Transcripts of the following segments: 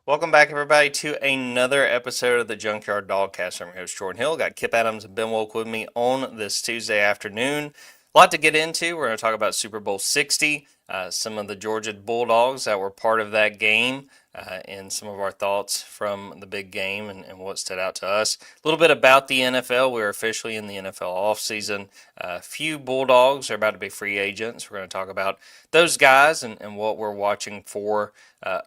Welcome back, everybody, to another episode of the Junkyard Dawgcast. I'm your host, Jordan Hill. Got Kipp Adams and Ben Wolk with me on this Tuesday afternoon. A lot to get into. We're going to talk about Super Bowl 60, some of the Georgia Bulldogs that were part of that game, and some of our thoughts from the big game and what stood out to us. A little bit about the NFL. We're officially in the NFL offseason. A few Bulldogs are about to be free agents. We're going to talk about those guys and what we're watching for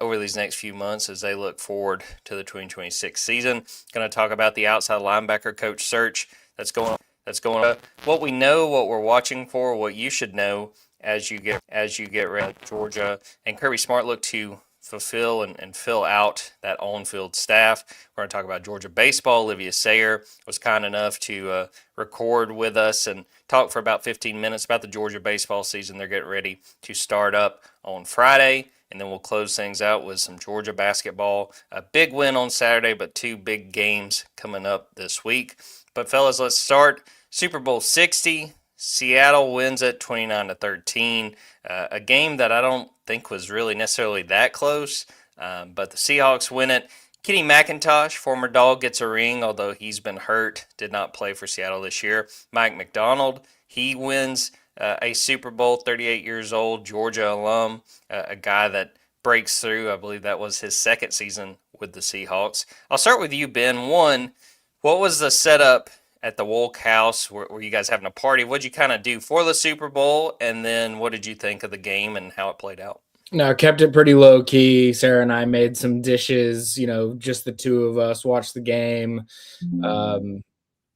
over these next few months as they look forward to the 2026 season. Going to talk about the outside linebacker coach search that's going on. What we know, what we're watching for, what you should know as you get ready. Georgia and Kirby Smart look to fulfill and fill out that on-field staff. We're going to talk about Georgia baseball. Olivia Sayer was kind enough to record with us and talk for about 15 minutes about the Georgia baseball season. They're getting ready to start up on Friday, and then we'll close things out with some Georgia basketball. A big win on Saturday, but two big games coming up this week. But fellas, let's start. Super Bowl 60. Seattle wins it 29-13. A game that I don't think was really necessarily that close, but the Seahawks win it. Kenny McIntosh, former Dawg, gets a ring, although he's been hurt, did not play for Seattle this year. Mike McDonald, he wins a Super Bowl, 38 years old, Georgia alum, a guy that breaks through. I believe that was his second season with the Seahawks. I'll start with you, Ben. One, what was the setup at the Wolk house? Were you guys having a party? What did you kind of do for the Super Bowl? And then what did you think of the game and how it played out? No, kept it pretty low key. Sarah and I made some dishes, just the two of us watched the game.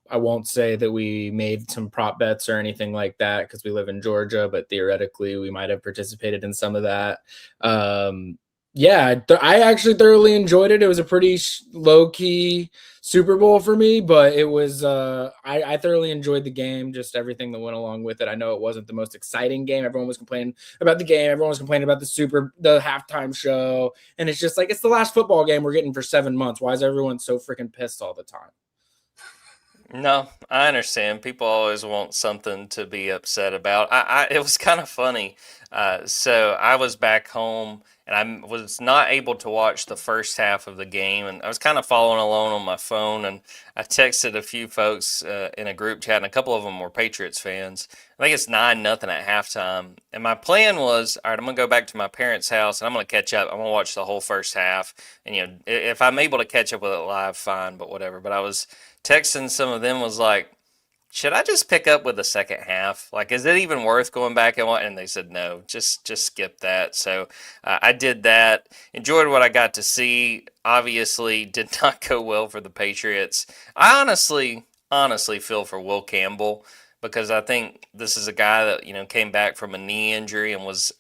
I won't say that we made some prop bets or anything like that because we live in Georgia, but theoretically we might have participated in some of that. I actually thoroughly enjoyed it. It was a pretty low key Super Bowl for me, but it was I thoroughly enjoyed the game, just everything that went along with it. I know it wasn't the most exciting game. Everyone was complaining about the game. Everyone was complaining about the halftime show, and it's just like it's the last football game we're getting for 7 months. Why is everyone so freaking pissed all the time? No, I understand. People always want something to be upset about. It was kind of funny. So I was back home and I was not able to watch the first half of the game, and I was kind of following along on my phone. And I texted a few folks in a group chat, and a couple of them were Patriots fans. I think it's 9-0 at halftime, and my plan was, all right, I'm gonna go back to my parents' house and I'm gonna catch up. I'm gonna watch the whole first half, and if I'm able to catch up with it live, fine, but whatever. But I was texting some of them, was like, should I just pick up with the second half? Like, is it even worth going back and watch? And they said no, just skip that. So I did that. Enjoyed what I got to see. Obviously, did not go well for the Patriots. I honestly feel for Will Campbell because I think this is a guy that came back from a knee injury and was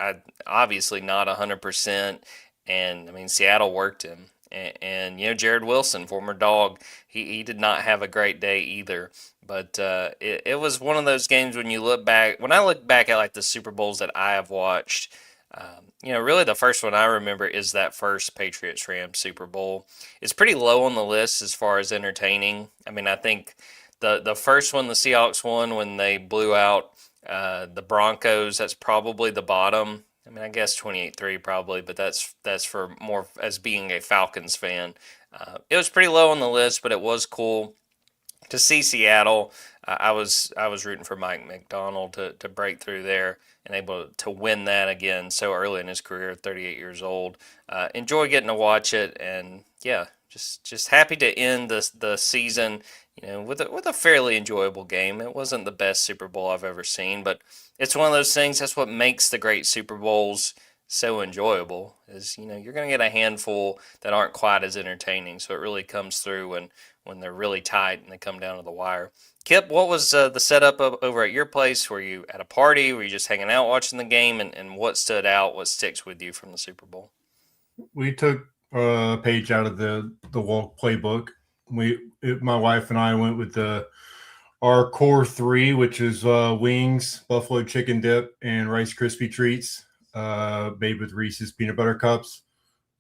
obviously not 100%. And I mean, Seattle worked him. And Jared Wilson, former Dawg, he did not have a great day either. But it was one of those games when I look back at like the Super Bowls that I have watched, really the first one I remember is that first Patriots-Rams Super Bowl. It's pretty low on the list as far as entertaining. I mean, I think the first one the Seahawks won when they blew out the Broncos, that's probably the bottom. I mean, I guess 28-3 probably, but that's for more as being a Falcons fan. It was pretty low on the list, but it was cool to see Seattle. I was rooting for Mike McDonald to break through there and able to win that again so early in his career, 38 years old. Enjoy getting to watch it, and yeah, just happy to end the season, with a fairly enjoyable game. It wasn't the best Super Bowl I've ever seen, but it's one of those things. That's what makes the great Super Bowls so enjoyable. Is you're going to get a handful that aren't quite as entertaining. So it really comes through when they're really tight and they come down to the wire. Kip, what was the setup over at your place? Were you at a party? Were you just hanging out watching the game? And what stood out? What sticks with you from the Super Bowl? We took a page out of the Wolk playbook. My wife and I went with our core three, which is wings, buffalo chicken dip, and Rice Krispie treats, made with Reese's peanut butter cups,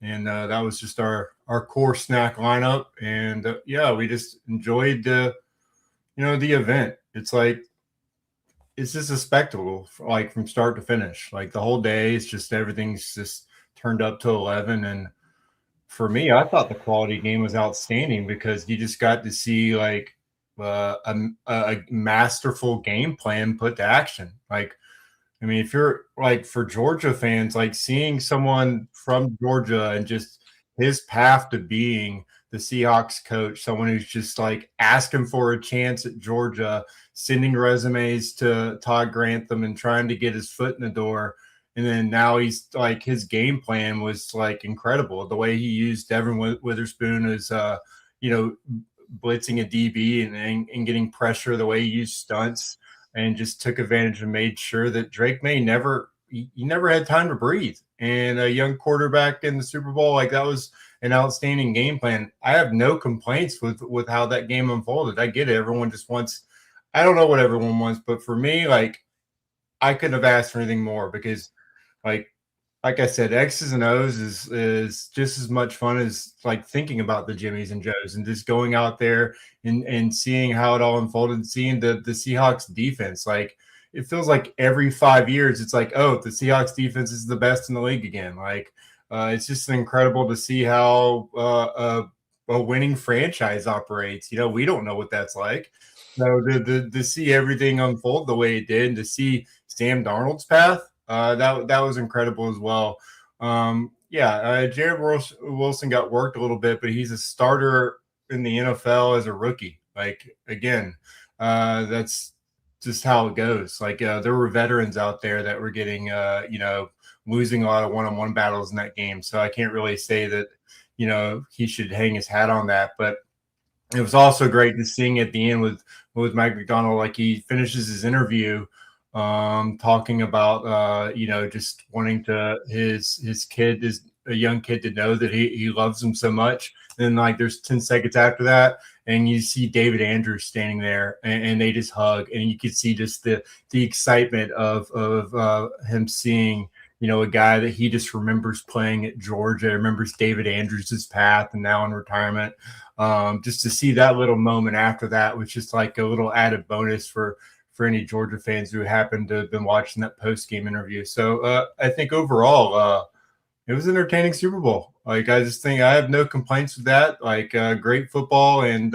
and that was just our core snack lineup. And we just enjoyed the event. It's just a spectacle, like from start to finish. Like the whole day, it's just everything's just turned up to 11, and for me, I thought the quality game was outstanding because you just got to see like a masterful game plan put to action. Like, I mean, if you're like for Georgia fans, like seeing someone from Georgia and just his path to being the Seahawks coach, someone who's just like asking for a chance at Georgia, sending resumes to Todd Grantham and trying to get his foot in the door. And then now he's like his game plan was like incredible. The way he used Devin Witherspoon as blitzing a DB and getting pressure, the way he used stunts and just took advantage and made sure that Drake May never had time to breathe. And a young quarterback in the Super Bowl, like that was an outstanding game plan. I have no complaints with how that game unfolded. I get it. Everyone just wants, I don't know what everyone wants, but for me, like I couldn't have asked for anything more because like I said, X's and O's is just as much fun as like thinking about the Jimmies and Joes and just going out there and seeing how it all unfolded, seeing the Seahawks defense. Like it feels like every 5 years, it's like, oh, the Seahawks defense is the best in the league again. Like it's just incredible to see how a winning franchise operates. You know, we don't know what that's like. So to see everything unfold the way it did and to see Sam Darnold's path, that was incredible as well. Jared Wilson got worked a little bit, but he's a starter in the NFL as a rookie. Like again, that's just how it goes. Like there were veterans out there that were getting losing a lot of one-on-one battles in that game. So I can't really say that he should hang his hat on that. But it was also great to sing at the end with Mike Macdonald. Like he finishes his interview talking about just wanting to his kid is a young kid to know that he loves him so much. And then like there's 10 seconds after that and you see David Andrews standing there and they just hug and you could see just the excitement of him seeing a guy that he just remembers playing at Georgia, remembers David Andrews' path and now in retirement. Just to see that little moment after that was just like a little added bonus for any Georgia fans who happen to have been watching that post-game interview. So I think overall, it was an entertaining Super Bowl. Like, I just think I have no complaints with that. Like, great football. And,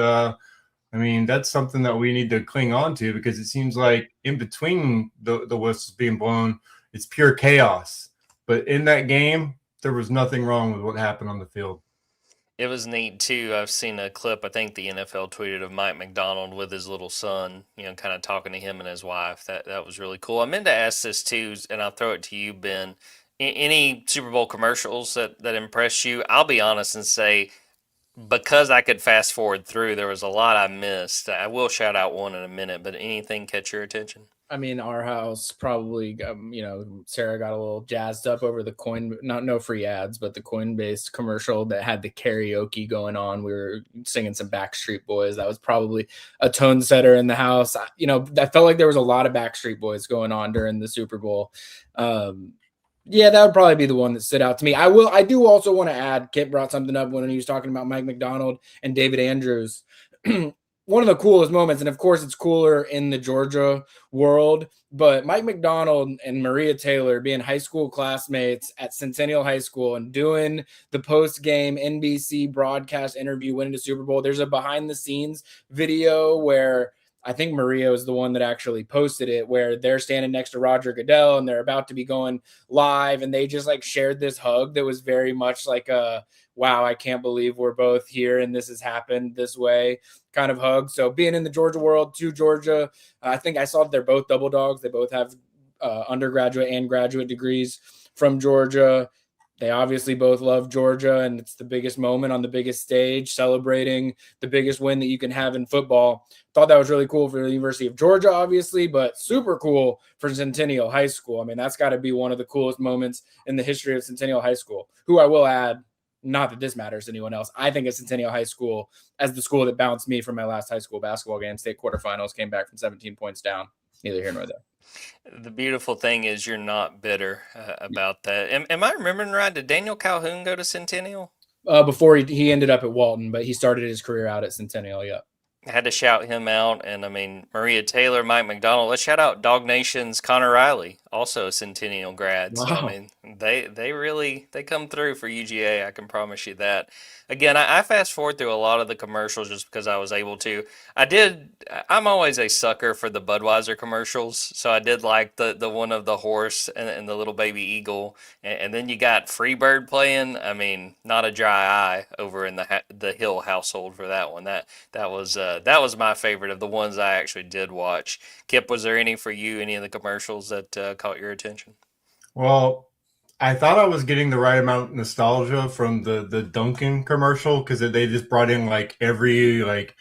that's something that we need to cling on to because it seems like in between the whistles being blown, it's pure chaos. But in that game, there was nothing wrong with what happened on the field. It was neat too. I've seen a clip, I think the NFL tweeted, of Mike Macdonald with his little son, kind of talking to him and his wife. That was really cool. I meant to ask this too, and I'll throw it to you, Ben. Any Super Bowl commercials that impressed you? I'll be honest and say, because I could fast forward through, there was a lot I missed. I will shout out one in a minute, but anything catch your attention? I mean, our house probably, Sarah got a little jazzed up over the no free ads, but the Coinbase commercial that had the karaoke going on. We were singing some Backstreet Boys. That was probably a tone setter in the house. I felt like there was a lot of Backstreet Boys going on during the Super Bowl. That would probably be the one that stood out to me. I do also want to add, Kipp brought something up when he was talking about Mike Macdonald and David Andrews. One of the coolest moments, and of course it's cooler in the Georgia world, but Mike Macdonald and Maria Taylor being high school classmates at Centennial High School and doing the post-game NBC broadcast interview winning the Super Bowl. There's a behind-the-scenes video where I think Maria was the one that actually posted it, where they're standing next to Roger Goodell and they're about to be going live, and they just like shared this hug that was very much like a, wow, I can't believe we're both here and this has happened this way kind of hug. So being in the Georgia world to Georgia, I think I saw that they're both double dogs. They both have undergraduate and graduate degrees from Georgia. They obviously both love Georgia, and it's the biggest moment on the biggest stage, celebrating the biggest win that you can have in football. Thought that was really cool for the University of Georgia, obviously, but super cool for Centennial High School. I mean, that's got to be one of the coolest moments in the history of Centennial High School, who I will add, not that this matters to anyone else, I think of Centennial High School as the school that bounced me from my last high school basketball game, state quarterfinals, came back from 17 points down. Neither here nor there. The beautiful thing is you're not bitter about that. Am I remembering right? Did Daniel Calhoun go to Centennial? Before he ended up at Walton, but he started his career out at Centennial, yeah. I had to shout him out. And, Maria Taylor, Mike Macdonald. Let's shout out Dog Nation's Connor Riley, also a Centennial grad. Wow. So, They come through for UGA. I can promise you that. Again, I fast forward through a lot of the commercials just because I was able to. I did. I'm always a sucker for the Budweiser commercials, so I did like the one of the horse and the little baby eagle, and then you got Freebird playing. I mean, not a dry eye over in the Hill household for that one. That was my favorite of the ones I actually did watch. Kip, was there any for you? Any of the commercials that caught your attention? Well, I thought I was getting the right amount of nostalgia from the Duncan commercial because they just brought in like every like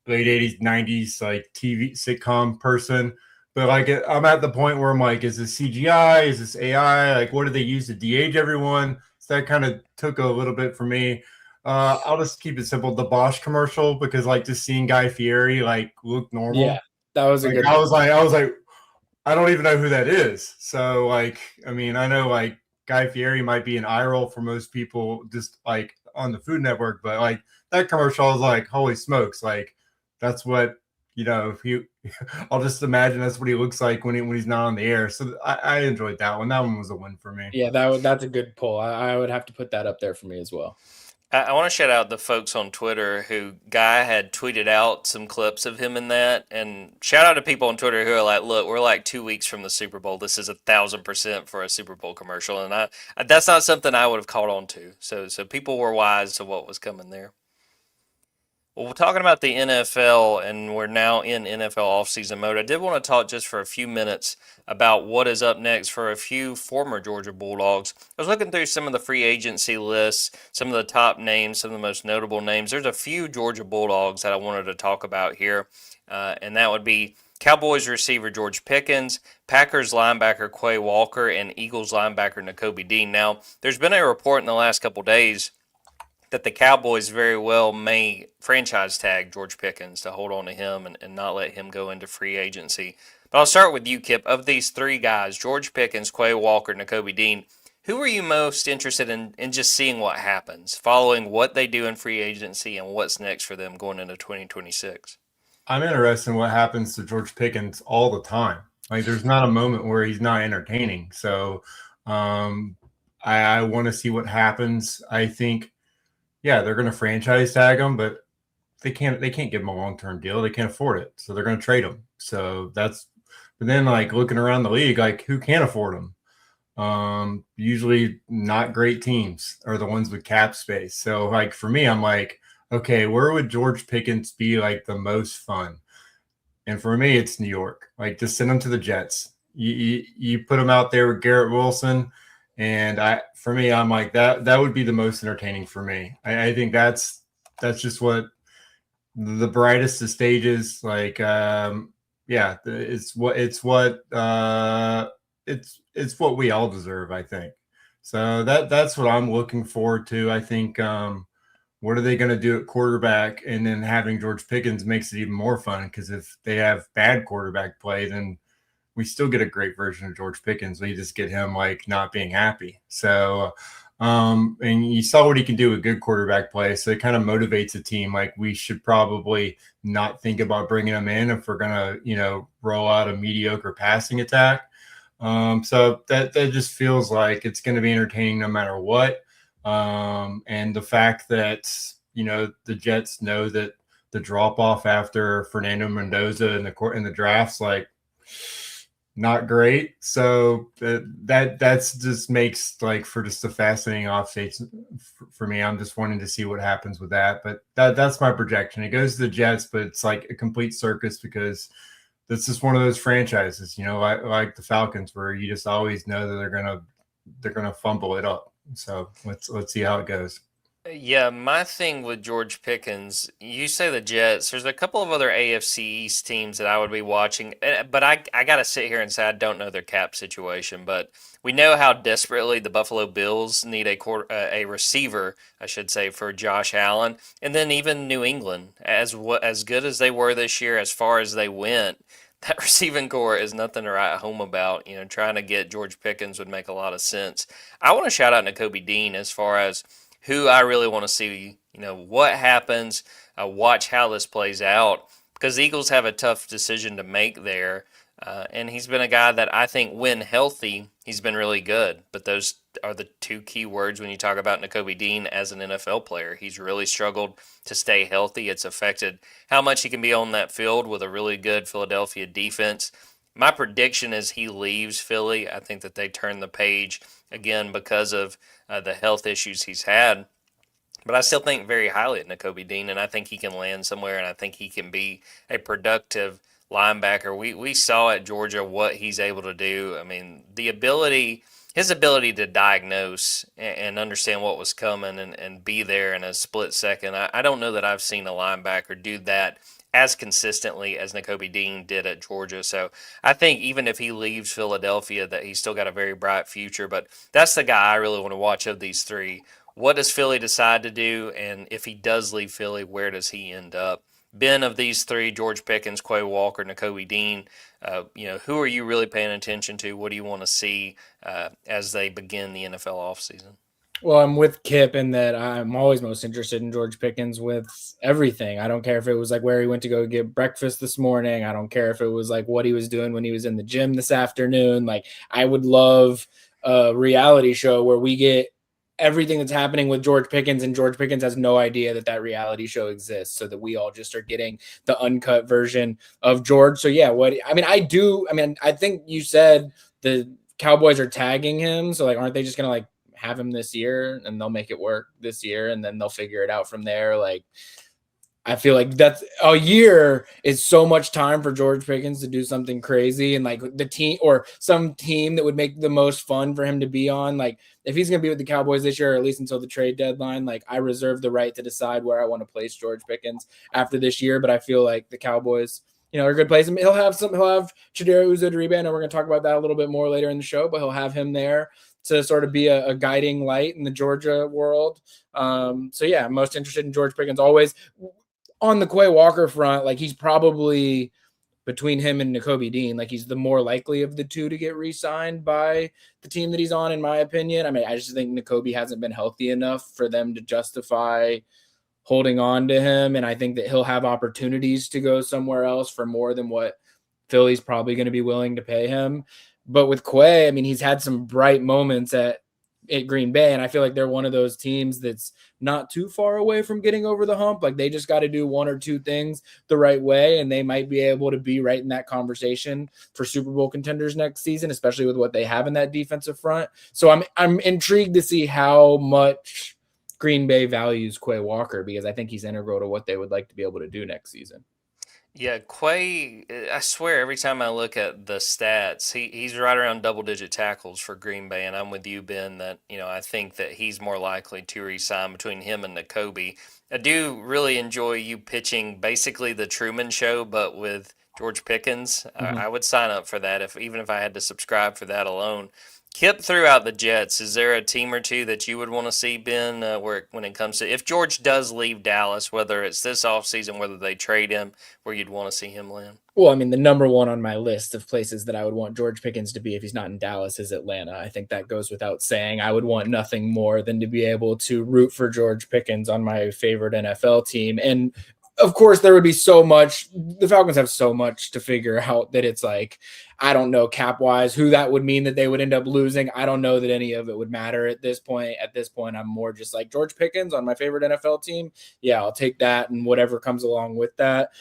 late 80s 90s like TV sitcom person. But like I'm at the point where I'm like, is this CGI? Is this AI? Like, what do they use to de-age everyone? So that kind of took a little bit for me. I'll just keep it simple. The Bosch commercial, because like just seeing Guy Fieri like look Yeah, normal. that was a Like good. I was like, I don't even know who that is. So like, I mean, I know like Guy Fieri might be an eye roll for most people just like on the Food Network, but like that commercial, I was like, holy smokes, like that's what if he I'll just imagine that's what he looks like when he's not on the air. So I enjoyed that one. That one was a win for me. Yeah, that's a good pull. I would have to put that up there for me as well. I want to shout out the folks on Twitter who Guy had tweeted out some clips of him in that, and shout out to people on Twitter who are like, "Look, we're like 2 weeks from the Super Bowl. This is 1,000% for a Super Bowl commercial," and that's not something I would have caught on to. So people were wise to what was coming there. Well, we're talking about the NFL, and we're now in NFL offseason mode. I did want to talk just for a few minutes about what is up next for a few former Georgia Bulldogs. I was looking through some of the free agency lists, some of the top names, some of the most notable names. There's a few Georgia Bulldogs that I wanted to talk about here, and that would be Cowboys receiver George Pickens, Packers linebacker Quay Walker, and Eagles linebacker Nakobe Dean. Now, there's been a report in the last couple days that the Cowboys very well may franchise tag George Pickens to hold on to him and not let him go into free agency. But I'll start with you, Kip. Of these three guys, George Pickens, Quay Walker, Nakobe Dean, who are you most interested in just seeing what happens, following what they do in free agency and what's next for them going into 2026? I'm interested in what happens to George Pickens all the time. Like there's not a moment where he's not entertaining. So I want to see what happens. I think yeah, they're going to franchise tag him, but they can't give him a long-term deal. They can't afford it. So they're going to trade him. So but then like looking around the league, like who can afford him? Usually not great teams are the ones with cap space. So like for me, I'm like, okay, where would George Pickens be like the most fun? And for me, it's New York. Like just send him to the Jets. You put him out there with Garrett Wilson. And for me, I'm like that would be the most entertaining for me. I think that's just what the brightest of stages. Like, yeah, it's what we all deserve. I think so. That's what I'm looking forward to. I think what are they going to do at quarterback, and then having George Pickens makes it even more fun because if they have bad quarterback play, then we still get a great version of George Pickens. We just get him like not being happy. So, and you saw what he can do with good quarterback play. So it kind of motivates a team. Like we should probably not think about bringing him in if we're going to, roll out a mediocre passing attack. So that just feels like it's going to be entertaining no matter what. And the fact that, the Jets know that the drop off after Fernando Mendoza in the drafts, like, not great. So that's just makes like for just a fascinating offseason for me. I'm just wanting to see what happens with that. But that's my projection. It goes to the Jets, but it's like a complete circus because this is one of those franchises, like the Falcons, where you just always know that they're gonna fumble it up. So let's see how it goes. Yeah, my thing with George Pickens, you say the Jets, there's a couple of other AFC East teams that I would be watching, but I got to sit here and say I don't know their cap situation, but we know how desperately the Buffalo Bills need a receiver, I should say, for Josh Allen, and then even New England, as good as they were this year, as far as they went, that receiving core is nothing to write home about. Trying to get George Pickens would make a lot of sense. I want to shout out Nakobe Dean as far as who I really want to see, what happens, watch how this plays out, because the Eagles have a tough decision to make there. And he's been a guy that I think when healthy, he's been really good. But those are the two key words when you talk about Nakobe Dean as an NFL player. He's really struggled to stay healthy. It's affected how much he can be on that field with a really good Philadelphia defense. My prediction is he leaves Philly. I think that they turn the page again because of the health issues he's had. But I still think very highly of Nakobe Dean, and I think he can land somewhere, and I think he can be a productive linebacker. We saw at Georgia what he's able to do. I mean, his ability to diagnose and understand what was coming and be there in a split second. I don't know that I've seen a linebacker do that as consistently as Nakobe Dean did at Georgia. So I think even if he leaves Philadelphia, that he's still got a very bright future. But that's the guy I really want to watch of these three. What does Philly decide to do? And if he does leave Philly, where does he end up? Ben, of these three, George Pickens, Quay Walker, Nakobe Dean, who are you really paying attention to? What do you want to see as they begin the NFL offseason? Well, I'm with Kipp in that I'm always most interested in George Pickens with everything. I don't care if it was like where he went to go get breakfast this morning. I don't care if it was like what he was doing when he was in the gym this afternoon. Like, I would love a reality show where we get everything that's happening with George Pickens, and George Pickens has no idea that reality show exists, so that we all just are getting the uncut version of George. So yeah, I think you said the Cowboys are tagging him. So like, aren't they just going to like have him this year and they'll make it work this year and then they'll figure it out from there? Like, I feel like that's a year is so much time for George Pickens to do something crazy, and like the team or some team that would make the most fun for him to be on. Like, if he's going to be with the Cowboys this year, or at least until the trade deadline, like, I reserve the right to decide where I want to place George Pickens after this year. But I feel like the Cowboys, are a good place. He'll have Chidera Uzodiribe. I know we're going to talk about that a little bit more later in the show, but he'll have him there to sort of be a guiding light in the Georgia world. So yeah, I'm most interested in George Pickens always. On the Quay Walker front, like, he's probably between him and Nakobe Dean, like, he's the more likely of the two to get re-signed by the team that he's on, in my opinion. I mean, I just think Nakobe hasn't been healthy enough for them to justify holding on to him. And I think that he'll have opportunities to go somewhere else for more than what Philly's probably going to be willing to pay him. But with Quay, I mean, he's had some bright moments at Green Bay, and I feel like they're one of those teams that's not too far away from getting over the hump. Like, they just got to do one or two things the right way, and they might be able to be right in that conversation for Super Bowl contenders next season, especially with what they have in that defensive front. So I'm intrigued to see how much Green Bay values Quay Walker, because I think he's integral to what they would like to be able to do next season. Yeah, Quay, I swear every time I look at the stats, he's right around double-digit tackles for Green Bay, and I'm with you, Ben, that, I think that he's more likely to re-sign between him and Nakobe. I do really enjoy you pitching basically the Truman Show, but with George Pickens. Mm-hmm. I would sign up for that, even if I had to subscribe for that alone. Kipp threw out the Jets. Is there a team or two that you would want to see, Ben, when it comes to if George does leave Dallas, whether it's this offseason, whether they trade him, where you'd want to see him land? Well, I mean, the number one on my list of places that I would want George Pickens to be if he's not in Dallas is Atlanta. I think that goes without saying. I would want nothing more than to be able to root for George Pickens on my favorite NFL team. And of course, there would be so much. The Falcons have so much to figure out that it's like, I don't know, cap-wise, who that would mean that they would end up losing. I don't know that any of it would matter at this point. At this point, I'm more just like, George Pickens on my favorite NFL team. Yeah, I'll take that and whatever comes along with that.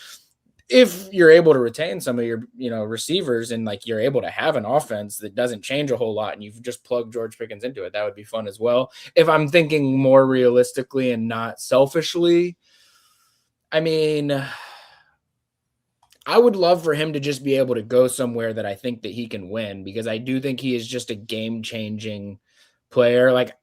If you're able to retain some of your, receivers, and like you're able to have an offense that doesn't change a whole lot and you've just plugged George Pickens into it, that would be fun as well. If I'm thinking more realistically and not selfishly, I mean, I would love for him to just be able to go somewhere that I think that he can win, because I do think he is just a game-changing player. Like,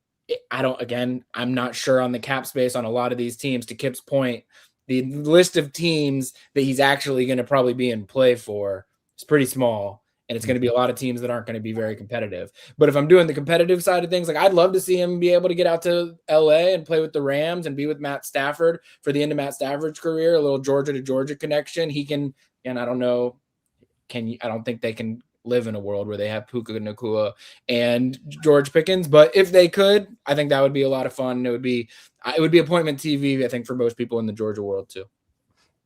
I'm not sure on the cap space on a lot of these teams. To Kipp's point, the list of teams that he's actually going to probably be in play for is pretty small. And it's going to be a lot of teams that aren't going to be very competitive. But if I'm doing the competitive side of things, like, I'd love to see him be able to get out to LA and play with the Rams and be with Matt Stafford for the end of Matt Stafford's career, a little Georgia to Georgia connection. He can, and I don't know, I don't think they can live in a world where they have Puka Nacua and George Pickens, but if they could, I think that would be a lot of fun. It would be appointment TV, I think, for most people in the Georgia world too.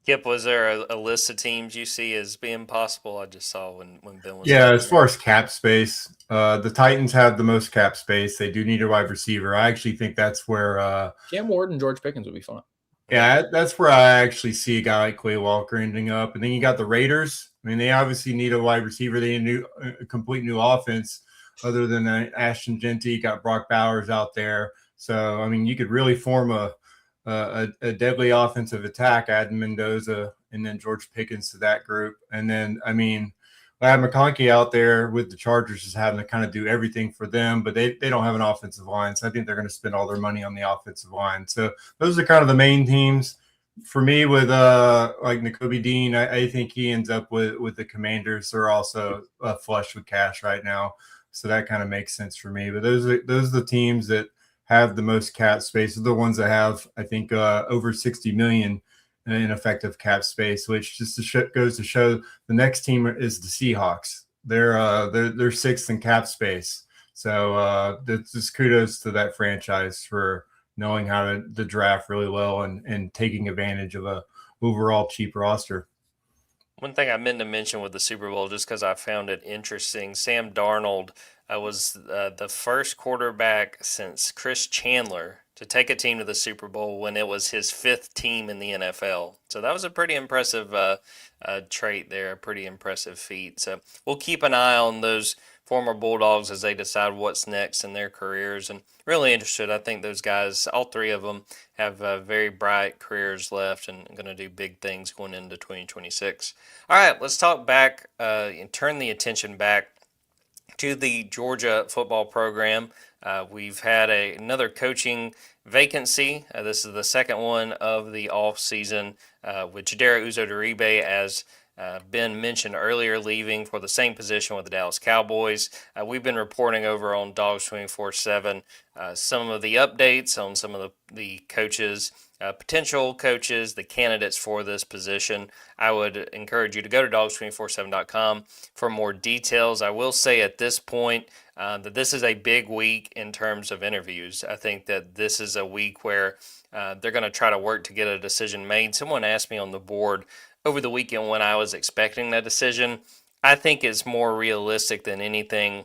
Kip, was there a list of teams you see as being possible? I just saw when Ben was Yeah, talking as there. far as cap space, the Titans have the most cap space. They do need a wide receiver. I actually think that's where Cam Ward and George Pickens would be fun. yeah, that's where I actually see a guy like Quay Walker ending up. And then you got the Raiders. I mean, they obviously need a wide receiver. They need a complete new offense other than Ashton Genty. Got Brock Bowers out there. So, I mean, you could really form a deadly offensive attack, adding Mendoza and then George Pickens to that group. And then, I mean, Lad McConkey out there with the Chargers is having to kind of do everything for them, but they don't have an offensive line. So I think they're going to spend all their money on the offensive line. So those are kind of the main teams. For me, with like Nakobe Dean, I think he ends up with the Commanders. They're also flush with cash right now. So that kind of makes sense for me. But those are the teams that have the most cap space. They're the ones that have, I think, over 60 million in effective cap space, which just goes to show the next team is the Seahawks. They're sixth in cap space. So that's just kudos to that franchise for knowing how to draft really well and taking advantage of a overall cheap roster. One thing I meant to mention with the Super Bowl, just because I found it interesting, Sam Darnold was the first quarterback since Chris Chandler to take a team to the Super Bowl when it was his fifth team in the NFL. So that was a pretty impressive trait there, a pretty impressive feat. So we'll keep an eye on those former Bulldogs as they decide what's next in their careers. And really interested. I think those guys, all three of them, have very bright careers left and going to do big things going into 2026. All right, let's talk back and turn the attention back to the Georgia football program. We've had another coaching vacancy. This is the second one of the offseason with Chidera Uzodiribe, as Ben mentioned earlier, leaving for the same position with the Dallas Cowboys. We've been reporting over on Dawgs 24/7 some of the updates on some of the coaches, potential coaches, the candidates for this position. I would encourage you to go to Dawgs247.com for more details. I will say at this point that this is a big week in terms of interviews. I think that this is a week where they're going to try to work to get a decision made. Someone asked me on the board over the weekend when I was expecting that decision. I think it's more realistic than anything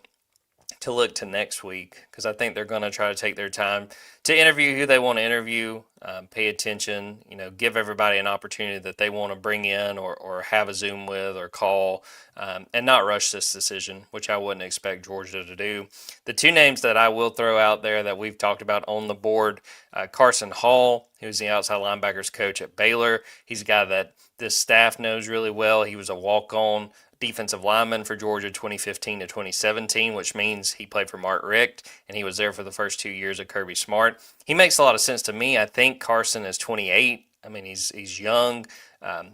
to look to next week, because I think they're going to try to take their time to interview who they want to interview, pay attention, give everybody an opportunity that they want to bring in or have a Zoom with or call, and not rush this decision, which I wouldn't expect Georgia to do. The two names that I will throw out there that we've talked about on the board, Carson Hall, who's the outside linebackers coach at Baylor. He's a guy that this staff knows really well. He was a walk-on defensive lineman for Georgia 2015 to 2017, which means he played for Mark Richt, and he was there for the first 2 years of Kirby Smart. He makes a lot of sense to me. I think Carson is 28. I mean, he's young.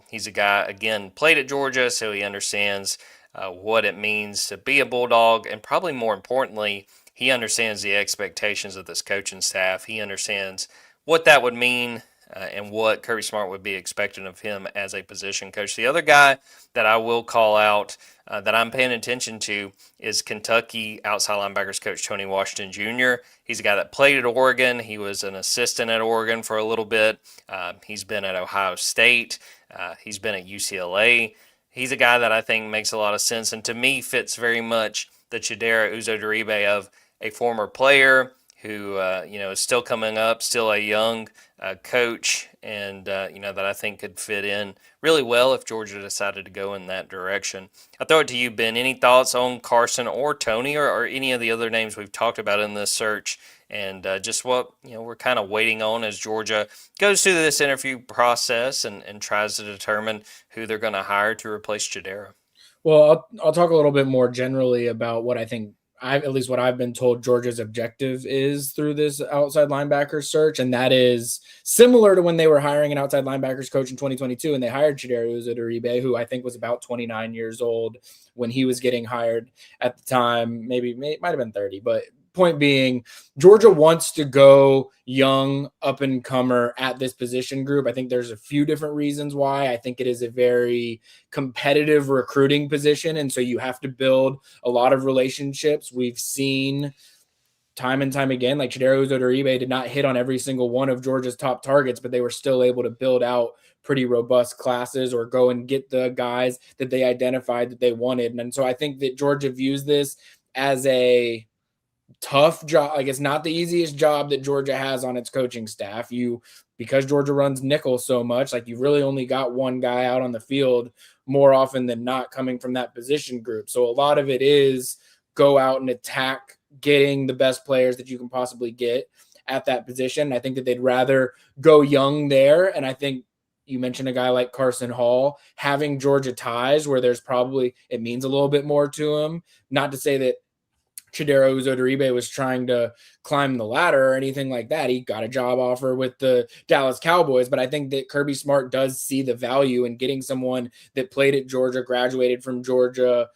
He's a guy, again, played at Georgia, so he understands what it means to be a Bulldog, and probably more importantly, he understands the expectations of this coaching staff. He understands what that would mean and what Kirby Smart would be expecting of him as a position coach. The other guy that I will call out that I'm paying attention to is Kentucky outside linebackers coach Tony Washington Jr. He's a guy that played at Oregon. He was an assistant at Oregon for a little bit. He's been at Ohio State. He's been at UCLA. He's a guy that I think makes a lot of sense, and to me fits very much the Chidera Uzodiribe of a former player who is still coming up, still a young coach, and that I think could fit in really well if Georgia decided to go in that direction. I'll throw it to you, Ben. Any thoughts on Carson or Tony or any of the other names we've talked about in this search, and just what we're kind of waiting on as Georgia goes through this interview process and tries to determine who they're going to hire to replace Chidera? Well, I'll talk a little bit more generally about what I think, at least what I've been told Georgia's objective is through this outside linebacker search, and that is similar to when they were hiring an outside linebackers coach in 2022, and they hired Chidera Uzodiribe, who I think was about 29 years old when he was getting hired at the time. Might have been 30, but point being, Georgia wants to go young, up-and-comer at this position group. I think there's a few different reasons why. I think it is a very competitive recruiting position, and so you have to build a lot of relationships. We've seen time and time again, like Chidera Uzodiribe did not hit on every single one of Georgia's top targets, but they were still able to build out pretty robust classes or go and get the guys that they identified that they wanted. And so I think that Georgia views this as a tough job. Like, it's not the easiest job that Georgia has on its coaching staff. Because Georgia runs nickel so much, like, you really only got one guy out on the field more often than not coming from that position group. So a lot of it is go out and attack getting the best players that you can possibly get at that position. I think that they'd rather go young there. And I think you mentioned a guy like Carson Hall having Georgia ties where it means a little bit more to him. Not to say that Chidera Uzodiribe was trying to climb the ladder or anything like that. He got a job offer with the Dallas Cowboys, but I think that Kirby Smart does see the value in getting someone that played at Georgia, graduated from Georgia,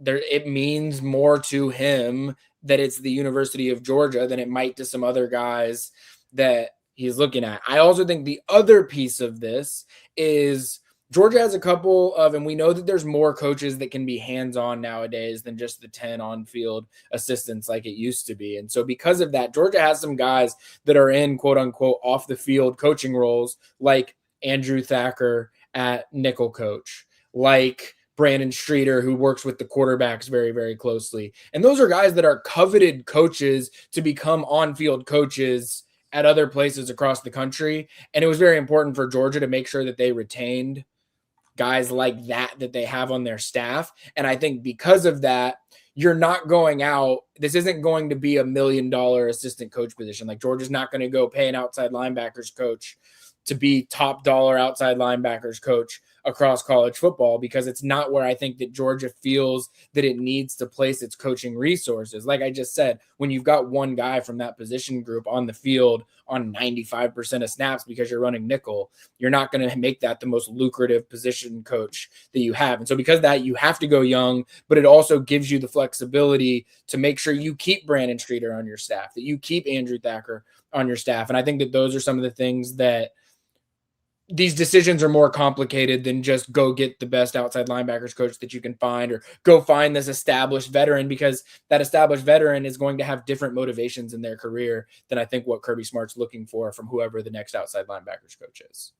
it means more to him that it's the University of Georgia than it might to some other guys that he's looking at. I also think the other piece of this is Georgia has a couple of, and we know that there's more coaches that can be hands-on nowadays than just the 10 on-field assistants like it used to be. And so because of that, Georgia has some guys that are in quote-unquote off-the-field coaching roles, like Andrew Thacker at nickel coach, like Brandon Streeter, who works with the quarterbacks very, very closely. And those are guys that are coveted coaches to become on-field coaches at other places across the country. And it was very important for Georgia to make sure that they retained guys like that they have on their staff. And I think because of that, you're not going out. This isn't going to be $1 million assistant coach position. Like, Georgia's not going to go pay an outside linebackers coach to be top dollar outside linebackers coach across college football, because it's not where I think that Georgia feels that it needs to place its coaching resources. Like I just said, when you've got one guy from that position group on the field on 95% of snaps because you're running nickel, you're not going to make that the most lucrative position coach that you have. And so because of that, you have to go young, but it also gives you the flexibility to make sure you keep Brandon Streeter on your staff, that you keep Andrew Thacker on your staff. And I think that those are some of the things that these decisions are more complicated than just go get the best outside linebackers coach that you can find, or go find this established veteran, because that established veteran is going to have different motivations in their career than I think what Kirby Smart's looking for from whoever the next outside linebackers coach is.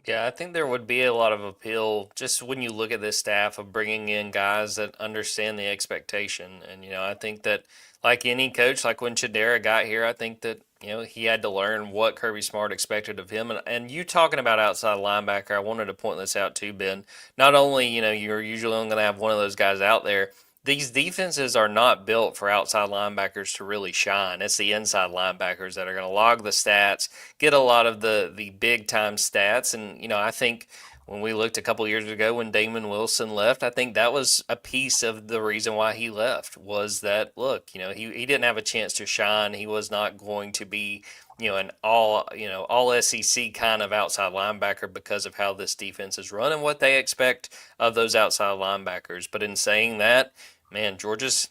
Yeah, I think there would be a lot of appeal just when you look at this staff of bringing in guys that understand the expectation. And, I think that like any coach, like when Chidera got here, I think that, he had to learn what Kirby Smart expected of him. And you talking about outside linebacker, I wanted to point this out too, Ben. Not only, you're usually only going to have one of those guys out there. These defenses are not built for outside linebackers to really shine. It's the inside linebackers that are going to log the stats, get a lot of the big-time stats. And, I think when we looked a couple years ago when Damon Wilson left, I think that was a piece of the reason why he left, was that, look, he didn't have a chance to shine. He was not going to be, an all SEC kind of outside linebacker because of how this defense is run and what they expect of those outside linebackers. But in saying that, man, Georgia's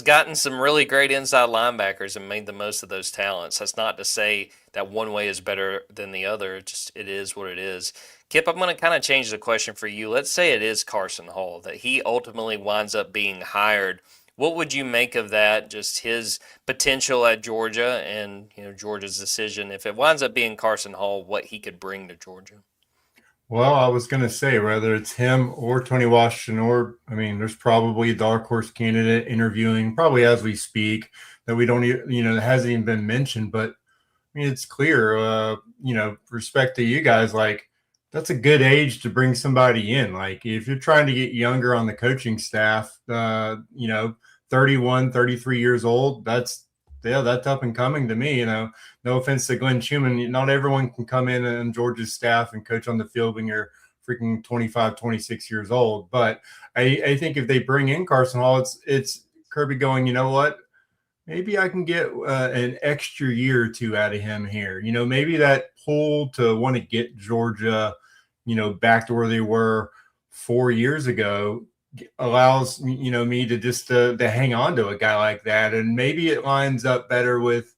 gotten some really great inside linebackers and made the most of those talents. That's not to say that one way is better than the other. It is what it is. Kipp, I'm going to kind of change the question for you. Let's say it is Carson Hall, that he ultimately winds up being hired. What would you make of that, just his potential at Georgia and, Georgia's decision, if it winds up being Carson Hall, what he could bring to Georgia? Well, I was going to say, whether it's him or Tony Washington, there's probably a dark horse candidate interviewing probably as we speak that we don't even, that hasn't even been mentioned. But it's clear, respect to you guys, like, that's a good age to bring somebody in. Like, if you're trying to get younger on the coaching staff, 31, 33 years old, that's up and coming to me. No offense to Glenn Schumann, not everyone can come in on Georgia's staff and coach on the field when you're freaking 25, 26 years old. But I think if they bring in Carson Hall, it's Kirby going, you know what? Maybe I can get an extra year or two out of him here. Maybe that pull to want to get Georgia, back to where they were 4 years ago allows, me to just to hang on to a guy like that. And maybe it lines up better with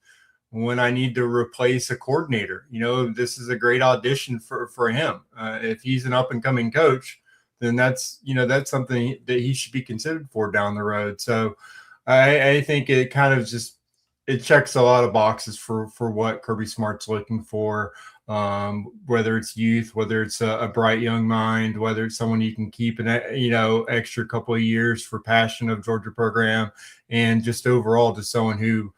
when I need to replace a coordinator. This is a great audition for him. If he's an up and coming coach, then that's something that he should be considered for down the road. So I think it kind of just it checks a lot of boxes for what Kirby Smart's looking for. Whether it's youth, whether it's a bright young mind, whether it's someone you can keep an extra couple of years for passion of Georgia program, and just overall just someone who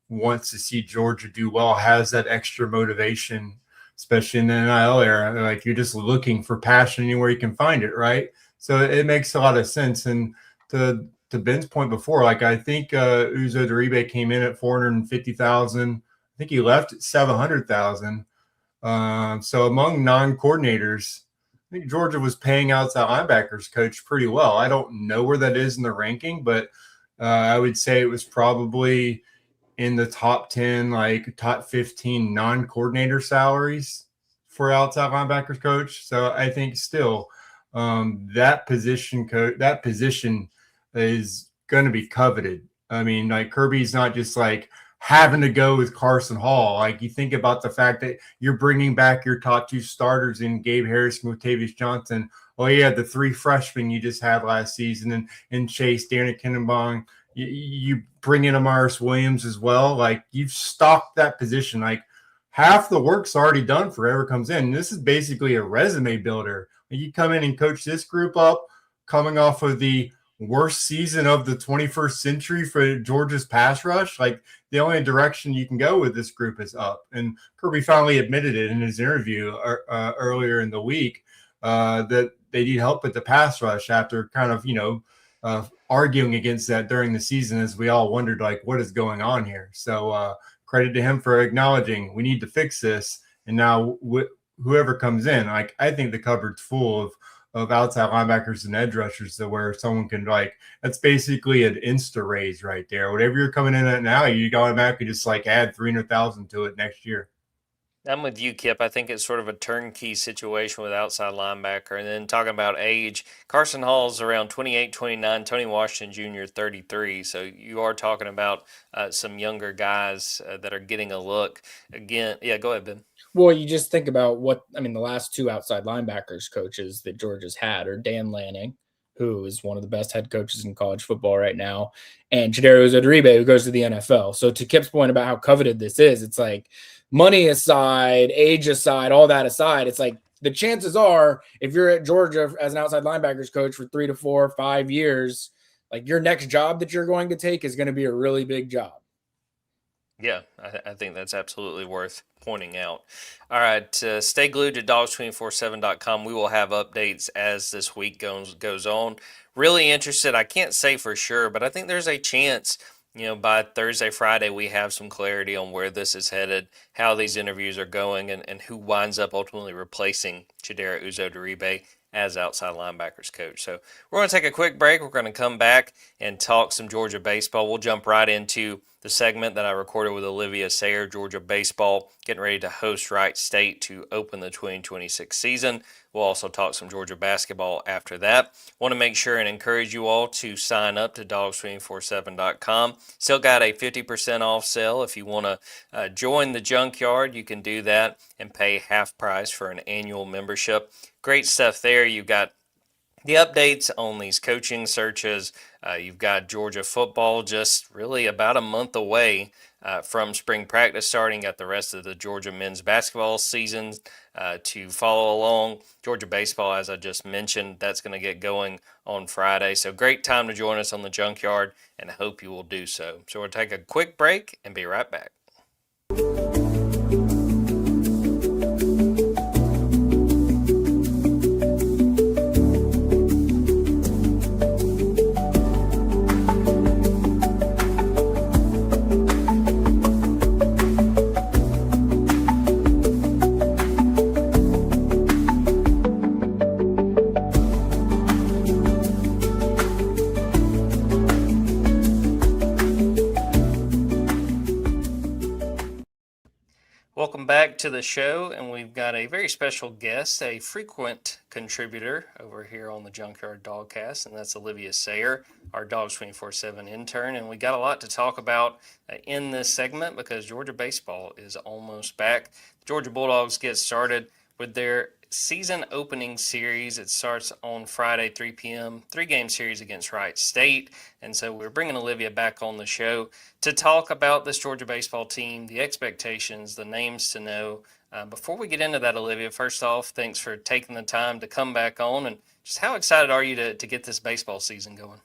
wants to see Georgia do well, has that extra motivation, especially in the NIL era. Like you're just looking for passion anywhere you can find it, right? So it makes a lot of sense. And to Ben's point before, like I think Uzo Duribe came in at 450,000. I think he left at 700,000. So among non-coordinators, I think Georgia was paying outside linebackers coach pretty well. I don't know where that is in the ranking, but I would say it was probably in the top 10, like top 15 non-coordinator salaries for outside linebackers coach. So I think still that position is going to be coveted. I mean, like Kirby's not just like having to go with Carson Hall. Like you think about the fact that you're bringing back your top two starters in Gabe Harris and Latavius Johnson. Oh yeah, the three freshmen you just had last season, and Chase, Darren Kinnebong. You bring in Amaris Williams as well. Like you've stocked that position. Like half the work's already done for whoever comes in. This is basically a resume builder. You come in and coach this group up, coming off of the worst season of the 21st century for Georgia's pass rush. Like the only direction you can go with this group is up. And Kirby finally admitted it in his interview earlier in the week that they need help with the pass rush after kind of, arguing against that during the season, as we all wondered, like, what is going on here? So credit to him for acknowledging we need to fix this. And now whoever comes in, like, I think the cupboard's full of outside linebackers and edge rushers to where someone can, like, that's basically an insta raise right there. Whatever you're coming in at now, you automatically just like add 300,000 to it next year. I'm with you, Kipp. I think it's sort of a turnkey situation with outside linebacker. And then talking about age, Carson Hall's around 28, 29, Tony Washington Jr., 33. So you are talking about some younger guys that are getting a look. Again, yeah, go ahead, Ben. Well, you just think about the last two outside linebackers coaches that Georgia's had are Dan Lanning, who is one of the best head coaches in college football right now, and Chidera Uzodiribe, who goes to the NFL. So to Kipp's point about how coveted this is, it's like money aside, age aside, all that aside, it's like the chances are if you're at Georgia as an outside linebackers coach for 3 to 4 or 5 years, like your next job that you're going to take is going to be a really big job. Yeah, I think that's absolutely worth pointing out. All right, stay glued to Dawgs247.com. We will have updates as this week goes on. Really interested. I can't say for sure, but I think there's a chance, by Thursday, Friday, we have some clarity on where this is headed, how these interviews are going, and who winds up ultimately replacing Chidera Uzodiribe as outside linebackers coach. So we're going to take a quick break. We're going to come back and talk some Georgia baseball. We'll jump right into the segment that I recorded with Olivia Sayer, Georgia baseball, getting ready to host Wright State to open the 2026 season. We'll also talk some Georgia basketball after that. Want to make sure and encourage you all to sign up to Dawgs247.com. Still got a 50% off sale. If you want to join the Junkyard, you can do that and pay half price for an annual membership. Great stuff there. You've got the updates on these coaching searches. You've got Georgia football just really about a month away from spring practice starting. Got the rest of the Georgia men's basketball season to follow along. Georgia baseball, as I just mentioned, that's going to get going on Friday. So great time to join us on the Junkyard, and I hope you will do so. So we'll take a quick break and be right back. Welcome back to the show, and we've got a very special guest, a frequent contributor over here on the Junkyard Dawgcast, and that's Olivia Sayer, our Dawgs 24/7 intern, and we got a lot to talk about in this segment because Georgia baseball is almost back. The Georgia Bulldogs get started with their season opening series. It starts on Friday, 3 p.m., 3-game series against Wright State. And so we're bringing Olivia back on the show to talk about this Georgia baseball team, the expectations, the names to know. Before we get into that, Olivia, first off, thanks for taking the time to come back on. And just how excited are you to get this baseball season going?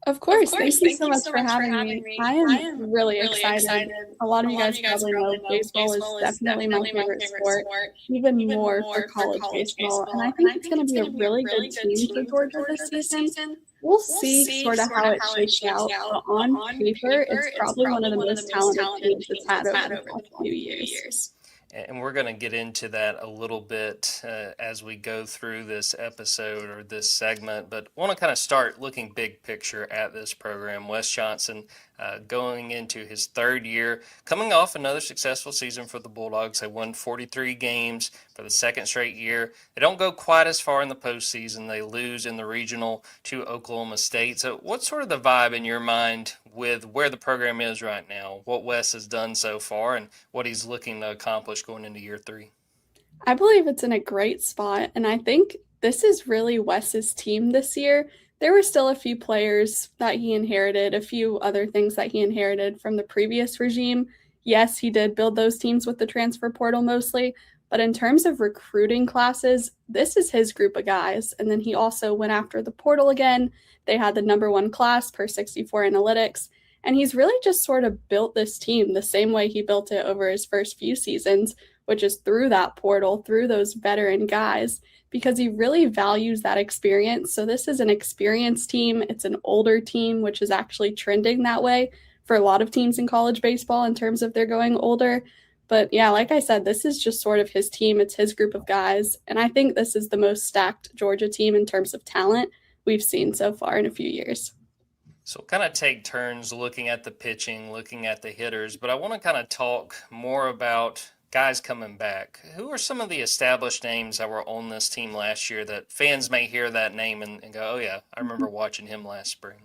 Of course. Thank you so much for having me. I am really excited. A lot of you guys probably know baseball is definitely my favorite sport, even more for college baseball. And I think it's going to be a really good team for Georgia this season. We'll see sort of how it shakes out, but on paper, it's probably one of the most talented teams it's had over the last few years. And we're going to get into that a little bit as we go through this episode or this segment, but want to kind of start looking big picture at this program. Wes Johnson going into his third year, coming off another successful season for the Bulldogs. They won 43 games for the second straight year. They don't go quite as far in the postseason. They lose in the regional to Oklahoma State. So what's sort of the vibe in your mind with where the program is right now, what Wes has done so far, and what he's looking to accomplish going into year 3? I believe it's in a great spot, and I think this is really Wes's team this year. There were still a few players that he inherited, a few other things that he inherited from the previous regime. Yes, he did build those teams with the transfer portal mostly, but in terms of recruiting classes, this is his group of guys. And then he also went after the portal again. They had the #1 class per 64 analytics. And he's really just sort of built this team the same way he built it over his first few seasons, which is through that portal, through those veteran guys, because he really values that experience. So this is an experienced team. It's an older team, which is actually trending that way for a lot of teams in college baseball in terms of they're going older. But yeah, like I said, this is just sort of his team. It's his group of guys. And I think this is the most stacked Georgia team in terms of talent we've seen so far in a few years. So we'll kind of take turns looking at the pitching, looking at the hitters, but I want to kind of talk more about guys coming back. Who are some of the established names that were on this team last year that fans may hear that name and go, oh yeah, I remember watching him last spring?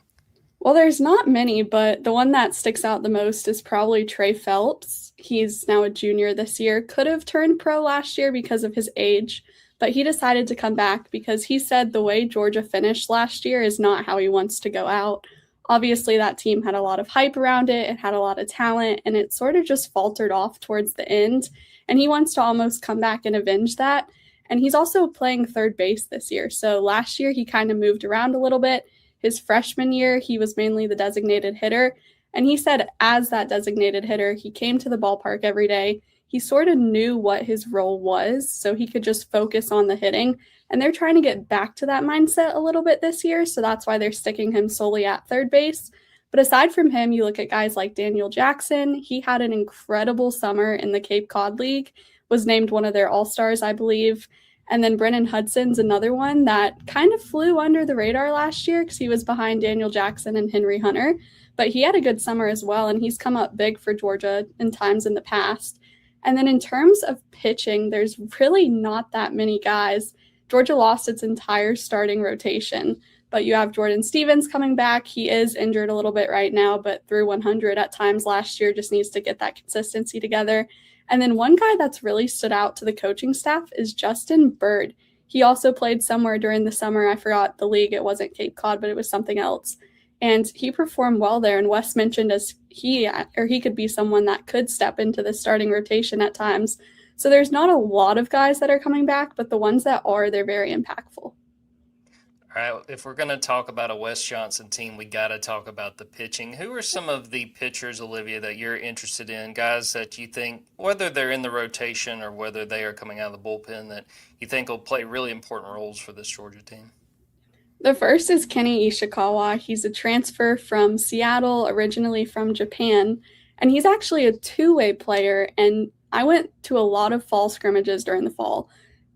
Well, there's not many, but the one that sticks out the most is probably Trey Phelps. He's now a junior this year, could have turned pro last year because of his age, but he decided to come back because he said the way Georgia finished last year is not how he wants to go out. Obviously, that team had a lot of hype around it. It had a lot of talent, and it sort of just faltered off towards the end. And he wants to almost come back and avenge that. And he's also playing third base this year. So last year, he kind of moved around a little bit. His freshman year, he was mainly the designated hitter. And he said as that designated hitter, he came to the ballpark every day. He sort of knew what his role was, so he could just focus on the hitting. And they're trying to get back to that mindset a little bit this year, so that's why they're sticking him solely at third base. But aside from him, you look at guys like Daniel Jackson. He had an incredible summer in the Cape Cod League, was named one of their all-stars, I believe. And then Brennan Hudson's another one that kind of flew under the radar last year because he was behind Daniel Jackson and Henry Hunter. But he had a good summer as well, and he's come up big for Georgia in times in the past. And then in terms of pitching, there's really not that many guys. Georgia lost its entire starting rotation, but you have Jordan Stevens coming back. He is injured a little bit right now, but threw 100 at times last year, just needs to get that consistency together. And then one guy that's really stood out to the coaching staff is Justin Bird. He also played somewhere during the summer. I forgot the league. It wasn't Cape Cod, but it was something else. And he performed well there. And Wes mentioned as he could be someone that could step into the starting rotation at times. So there's not a lot of guys that are coming back, but the ones that are, they're very impactful. All right, if we're going to talk about a Wes Johnson team, we got to talk about the pitching. Who are some of the pitchers, Olivia, that you're interested in, guys that you think, whether they're in the rotation or whether they are coming out of the bullpen, that you think will play really important roles for this Georgia team? The first is Kenny Ishikawa. He's a transfer from Seattle, originally from Japan, and he's actually a two-way player, and I went to a lot of fall scrimmages during the fall.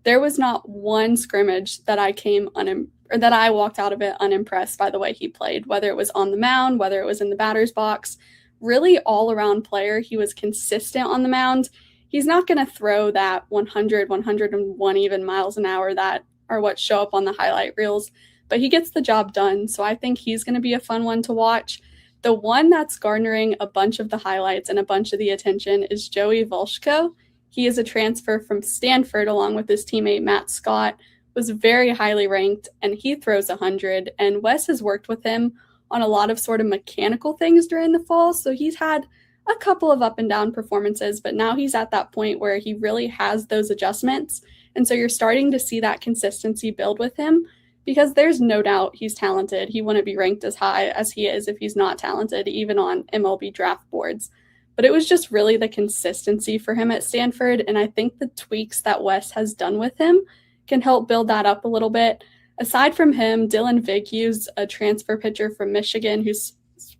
There was not one scrimmage that I walked out of it unimpressed by the way he played, whether it was on the mound, whether it was in the batter's box. Really all-around player. He was consistent on the mound. He's not going to throw that 100, 101 even miles an hour that are what show up on the highlight reels, but he gets the job done. So I think he's going to be a fun one to watch. The one that's garnering a bunch of the highlights and a bunch of the attention is Joey Volshko. He is a transfer from Stanford along with his teammate Matt Scott, was very highly ranked, and he throws 100. And Wes has worked with him on a lot of sort of mechanical things during the fall, so he's had a couple of up and down performances, but now he's at that point where he really has those adjustments. And so you're starting to see that consistency build with him, because there's no doubt he's talented. He wouldn't be ranked as high as he is if he's not talented, even on MLB draft boards. But it was just really the consistency for him at Stanford, and I think the tweaks that Wes has done with him can help build that up a little bit. Aside from him, Dylan Vighu's a transfer pitcher from Michigan who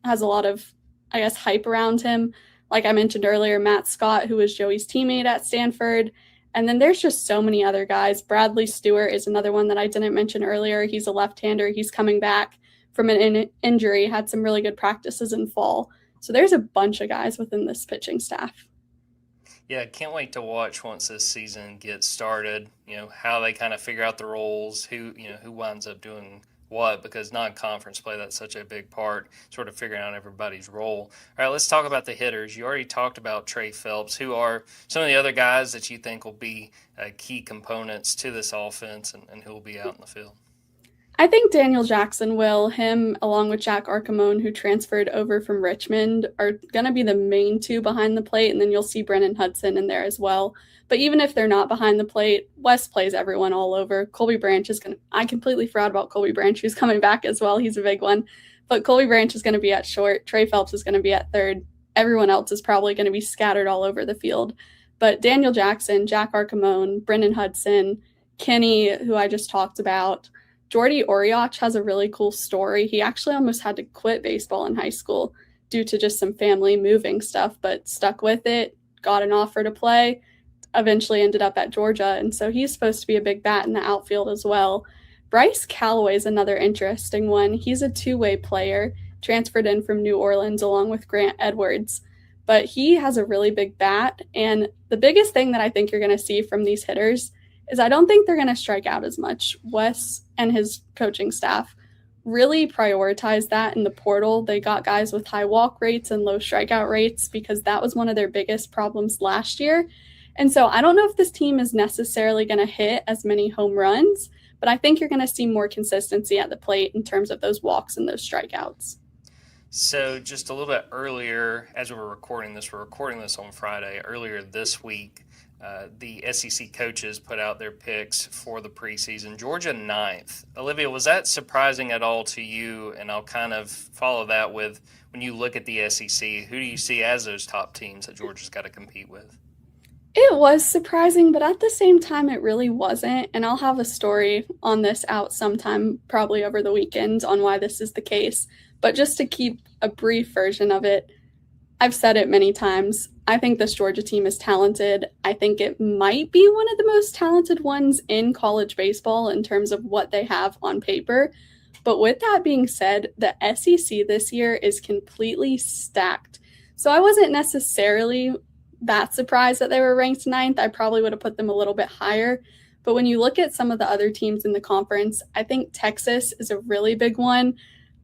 has a lot of, I guess, hype around him. Like I mentioned earlier, Matt Scott, who was Joey's teammate at Stanford. And then there's just so many other guys. Bradley Stewart is another one that I didn't mention earlier. He's a left-hander. He's coming back from an injury, had some really good practices in fall. So there's a bunch of guys within this pitching staff. Yeah, can't wait to watch once this season gets started, how they kind of figure out the roles, who winds up doing what, because non-conference play, that's such a big part, sort of figuring out everybody's role. All right, let's talk about the hitters. You already talked about Trey Phelps. Who are some of the other guys that you think will be key components to this offense and who will be out in the field? I think Daniel Jackson will. Him, along with Jack Archimone, who transferred over from Richmond, are going to be the main two behind the plate, and then you'll see Brennan Hudson in there as well. But even if they're not behind the plate, Wes plays everyone all over. Colby Branch is going to – I completely forgot about Colby Branch, who's coming back as well. He's a big one. But Colby Branch is going to be at short. Trey Phelps is going to be at third. Everyone else is probably going to be scattered all over the field. But Daniel Jackson, Jack Archimone, Brennan Hudson, Kenny, who I just talked about, Jordy Oriach has a really cool story. He actually almost had to quit baseball in high school due to just some family moving stuff, but stuck with it, got an offer to play, eventually ended up at Georgia, and so he's supposed to be a big bat in the outfield as well. Bryce Callaway is another interesting one. He's a two-way player, transferred in from New Orleans along with Grant Edwards, but he has a really big bat, and the biggest thing that I think you're going to see from these hitters is I don't think they're going to strike out as much. Wes and his coaching staff really prioritize that in the portal. They got guys with high walk rates and low strikeout rates because that was one of their biggest problems last year. And so I don't know if this team is necessarily going to hit as many home runs, but I think you're going to see more consistency at the plate in terms of those walks and those strikeouts. So just a little bit earlier, as we're recording this on Friday, earlier this week, the SEC coaches put out their picks for the preseason. Georgia 9th. Olivia, was that surprising at all to you? And I'll kind of follow that with, when you look at the SEC, who do you see as those top teams that Georgia's got to compete with? It was surprising, but at the same time, it really wasn't. And I'll have a story on this out sometime, probably over the weekend, on why this is the case. But just to keep a brief version of it, I've said it many times. I think this Georgia team is talented. I think it might be one of the most talented ones in college baseball in terms of what they have on paper. But with that being said, the SEC this year is completely stacked. So I wasn't necessarily that surprised that they were ranked 9th. I probably would have put them a little bit higher. But when you look at some of the other teams in the conference, I think Texas is a really big one.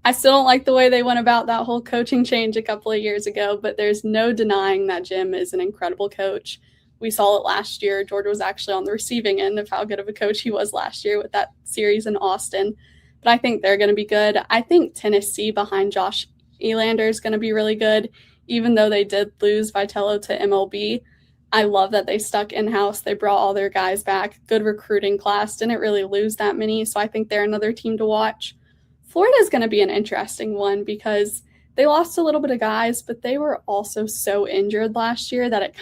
I still don't like the way they went about that whole coaching change a couple of years ago, but there's no denying that Jim is an incredible coach. We saw it last year. Georgia was actually on the receiving end of how good of a coach he was last year with that series in Austin. But I think they're going to be good. I think Tennessee behind Josh Elander is going to be really good, even though they did lose Vitello to MLB. I love that they stuck in-house. They brought all their guys back. Good recruiting class. Didn't really lose that many, so I think they're another team to watch. Florida is going to be an interesting one because they lost a little bit of guys, but they were also so injured last year that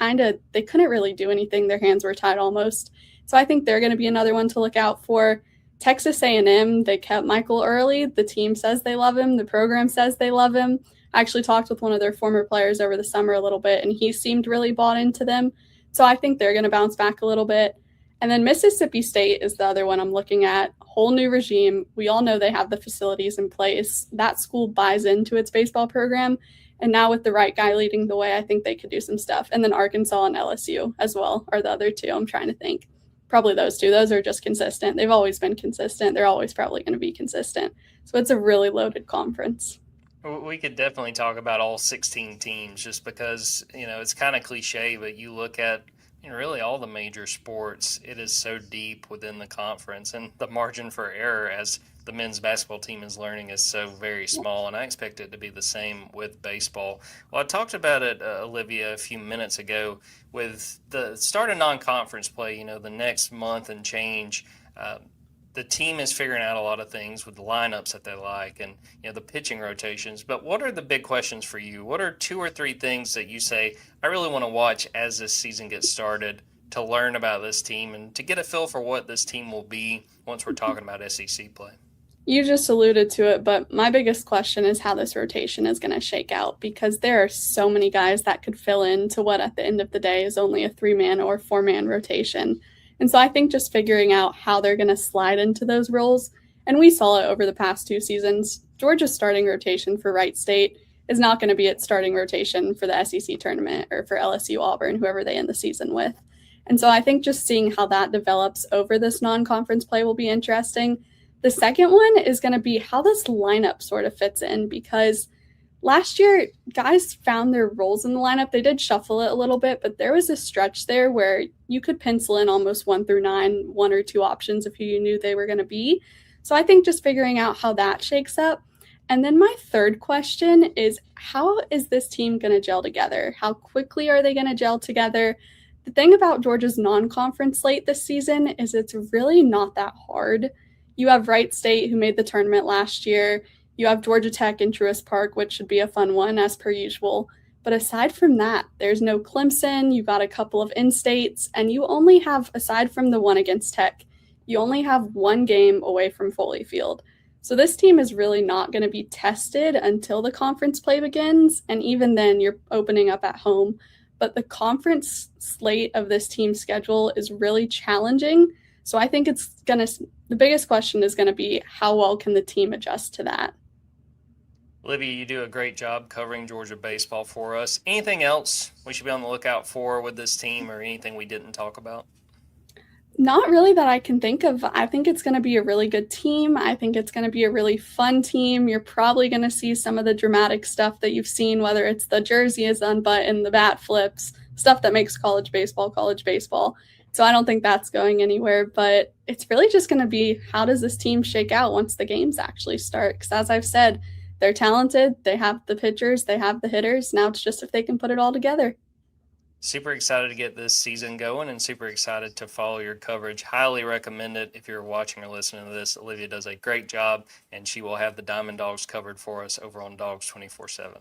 they couldn't really do anything. Their hands were tied almost. So I think they're going to be another one to look out for. Texas A&M, they kept Michael Early. The team says they love him. The program says they love him. I actually talked with one of their former players over the summer a little bit, and he seemed really bought into them. So I think they're going to bounce back a little bit. And then Mississippi State is the other one I'm looking at. Whole new regime. We all know they have the facilities in place. That school buys into its baseball program. And now with the right guy leading the way, I think they could do some stuff. And then Arkansas and LSU as well are the other two. I'm trying to think. Probably those two. Those are just consistent. They've always been consistent. They're always probably going to be consistent. So it's a really loaded conference. We could definitely talk about all 16 teams just because, it's kind of cliche, but you look at In really all the major sports, it is so deep within the conference, and the margin for error, as the men's basketball team is learning, is so very small. And I expect it to be the same with baseball. Well, I talked about it, Olivia, a few minutes ago with the start of non-conference play. The next month and change. The team is figuring out a lot of things with the lineups that they like and the pitching rotations. But what are the big questions for you? What are 2 or 3 things that you say I really want to watch as this season gets started to learn about this team and to get a feel for what this team will be once we're talking about SEC play? You just alluded to it, but my biggest question is how this rotation is going to shake out, because there are so many guys that could fill into what at the end of the day is only a 3-man or 4-man rotation. And so I think just figuring out how they're going to slide into those roles, and we saw it over the past 2 seasons, Georgia's starting rotation for Wright State is not going to be its starting rotation for the SEC tournament or for LSU, Auburn, whoever they end the season with. And so I think just seeing how that develops over this non-conference play will be interesting. The second one is going to be how this lineup sort of fits in, because last year, guys found their roles in the lineup. They did shuffle it a little bit, but there was a stretch there where you could pencil in almost 1 through 9, 1 or 2 options of who you knew they were going to be. So I think just figuring out how that shakes up. And then my third question is, how is this team going to gel together? How quickly are they going to gel together? The thing about Georgia's non-conference slate this season is it's really not that hard. You have Wright State, who made the tournament last year. You have Georgia Tech in Truist Park, which should be a fun one, as per usual. But aside from that, there's no Clemson. You got a couple of in-states, and you only have, aside from the one against Tech, you only have 1 game away from Foley Field. So this team is really not going to be tested until the conference play begins, and even then, you're opening up at home. But the conference slate of this team's schedule is really challenging. So I think the biggest question is going to be, how well can the team adjust to that? Olivia, you do a great job covering Georgia baseball for us. Anything else we should be on the lookout for with this team, or anything we didn't talk about? Not really that I can think of. I think it's going to be a really good team. I think it's going to be a really fun team. You're probably going to see some of the dramatic stuff that you've seen, whether it's the jersey is unbuttoned, the bat flips, stuff that makes college baseball. So I don't think that's going anywhere, but it's really just going to be, how does this team shake out once the games actually start? Because as I've said, they're talented. They have the pitchers. They have the hitters. Now it's just if they can put it all together. Super excited to get this season going and super excited to follow your coverage. Highly recommend it if you're watching or listening to this. Olivia does a great job, and she will have the Diamond Dogs covered for us over on Dogs 24/7.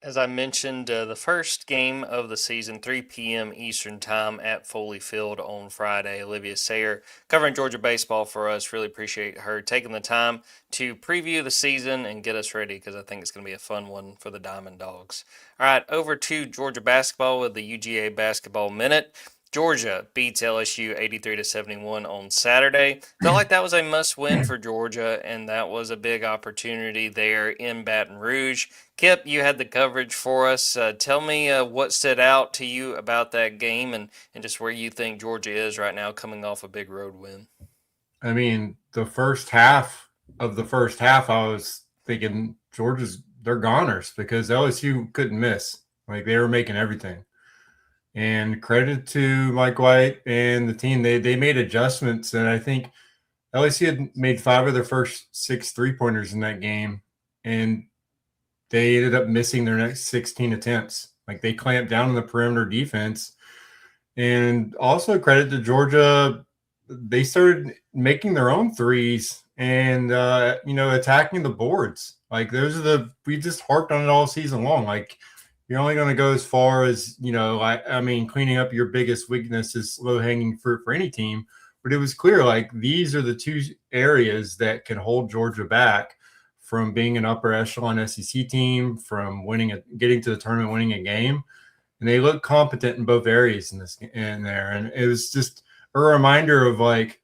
As I mentioned, the first game of the season, 3 p.m. Eastern Time at Foley Field on Friday. Olivia Sayer covering Georgia baseball for us. Really appreciate her taking the time to preview the season and get us ready, because I think it's going to be a fun one for the Diamond Dogs. All right, over to Georgia basketball with the UGA Basketball Minute. Georgia beats LSU 83-71 on Saturday. Felt like that was a must-win for Georgia, and that was a big opportunity there in Baton Rouge. Kipp, you had the coverage for us. Tell me what stood out to you about that game, and just where you think Georgia is right now coming off a big road win. I mean, the first half, I was thinking they're goners, because LSU couldn't miss. Like, they were making everything. And credit to Mike White and the team. They made adjustments, and I think LSU had made 5 of their first 6 3-pointers in that game, and they ended up missing their next 16 attempts. Like, they clamped down on the perimeter defense. And also credit to Georgia, they started making their own threes and attacking the boards. Like, we just harped on it all season long. Like, you're only going to go as far as, I mean, cleaning up your biggest weakness is low-hanging fruit for any team. But it was clear, like, these are the 2 areas that can hold Georgia back from being an upper echelon SEC team, from getting to the tournament, winning a game. And they look competent in both areas in there. And it was just a reminder of, like,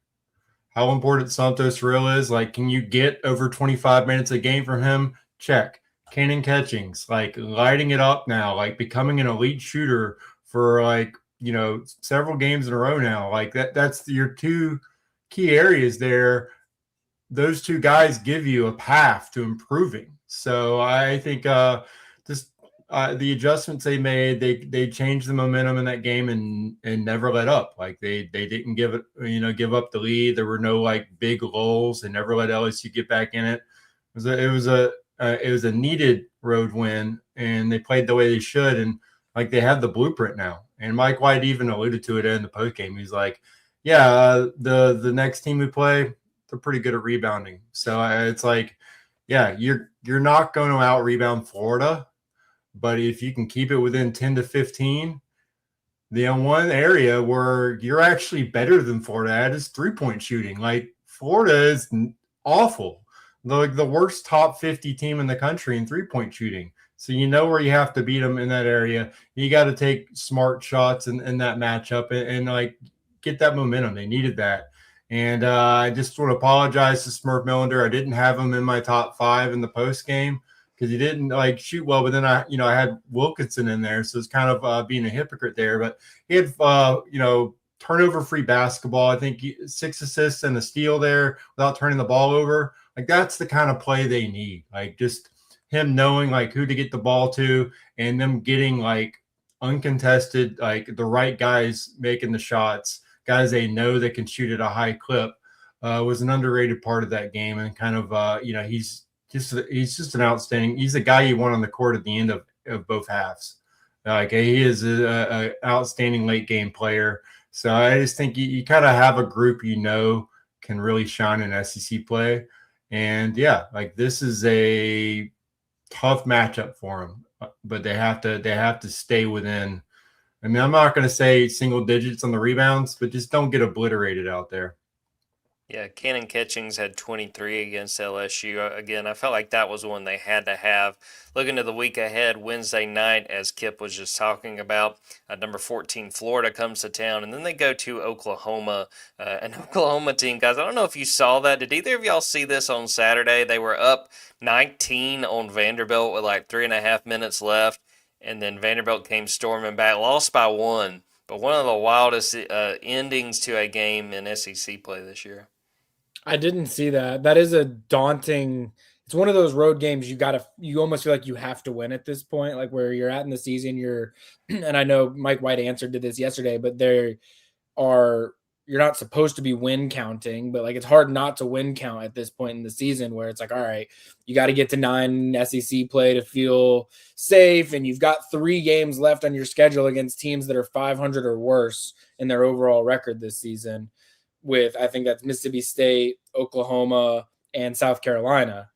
how important Santos Real is. Like, can you get over 25 minutes a game from him? Check. Cannon catchings, like lighting it up now, like becoming an elite shooter for several games in a row now. Like that's your 2 key areas there. Those 2 guys give you a path to improving. So I think just the adjustments they made, they changed the momentum in that game and never let up. Like they didn't give up the lead. There were no like big lulls. They never let LSU get back in it. It was a needed road win, and they played the way they should. And like they have the blueprint now. And Mike White even alluded to it in the post game. He's like, yeah, the next team we play, they're pretty good at rebounding. So it's like, yeah, you're not going to out rebound Florida. But if you can keep it within 10 to 15, the one area where you're actually better than Florida at is 3-point shooting. Like Florida is awful. Like the worst top 50 team in the country in 3-point shooting. So you know where you have to beat them in that area. You got to take smart shots in that matchup and like get that momentum. They needed that. And I just want to apologize to Smurf Millender. I didn't have him in my top 5 in the post game, because he didn't like shoot well, but then I had Wilkinson in there, so it's kind of being a hypocrite there. But he had turnover-free basketball. I think 6 assists and a steal there without turning the ball over. Like that's the kind of play they need. Like just him knowing like who to get the ball to, and them getting like uncontested, like the right guys making the shots, guys they know that can shoot at a high clip, was an underrated part of that game. And kind of he's just an outstanding. He's the guy you want on the court at the end of both halves. Like he is a outstanding late game player. So I just think you kind of have a group can really shine in SEC play. And yeah, like this is a tough matchup for them, but they have to stay within. I mean, I'm not going to say single digits on the rebounds, but just don't get obliterated out there. Yeah, Cannon Catchings had 23 against LSU. Again, I felt like that was one they had to have. Looking to the week ahead, Wednesday night, as Kipp was just talking about, number 14, Florida comes to town, and then they go to Oklahoma, an Oklahoma team. Guys, I don't know if you saw that. Did either of y'all see this on Saturday? They were up 19 on Vanderbilt with like 3.5 minutes left, and then Vanderbilt came storming back, lost by 1. But one of the wildest endings to a game in SEC play this year. I didn't see that. That is a daunting. It's one of those road games you almost feel like you have to win at this point, like where you're at in the season. And I know Mike White answered to this yesterday, but you're not supposed to be win counting, but like it's hard not to win count at this point in the season where it's like, all right, you got to get to 9 SEC play to feel safe. And you've got 3 games left on your schedule against teams that are 500 or worse in their overall record this season, with, I think that's Mississippi State, Oklahoma, and South Carolina.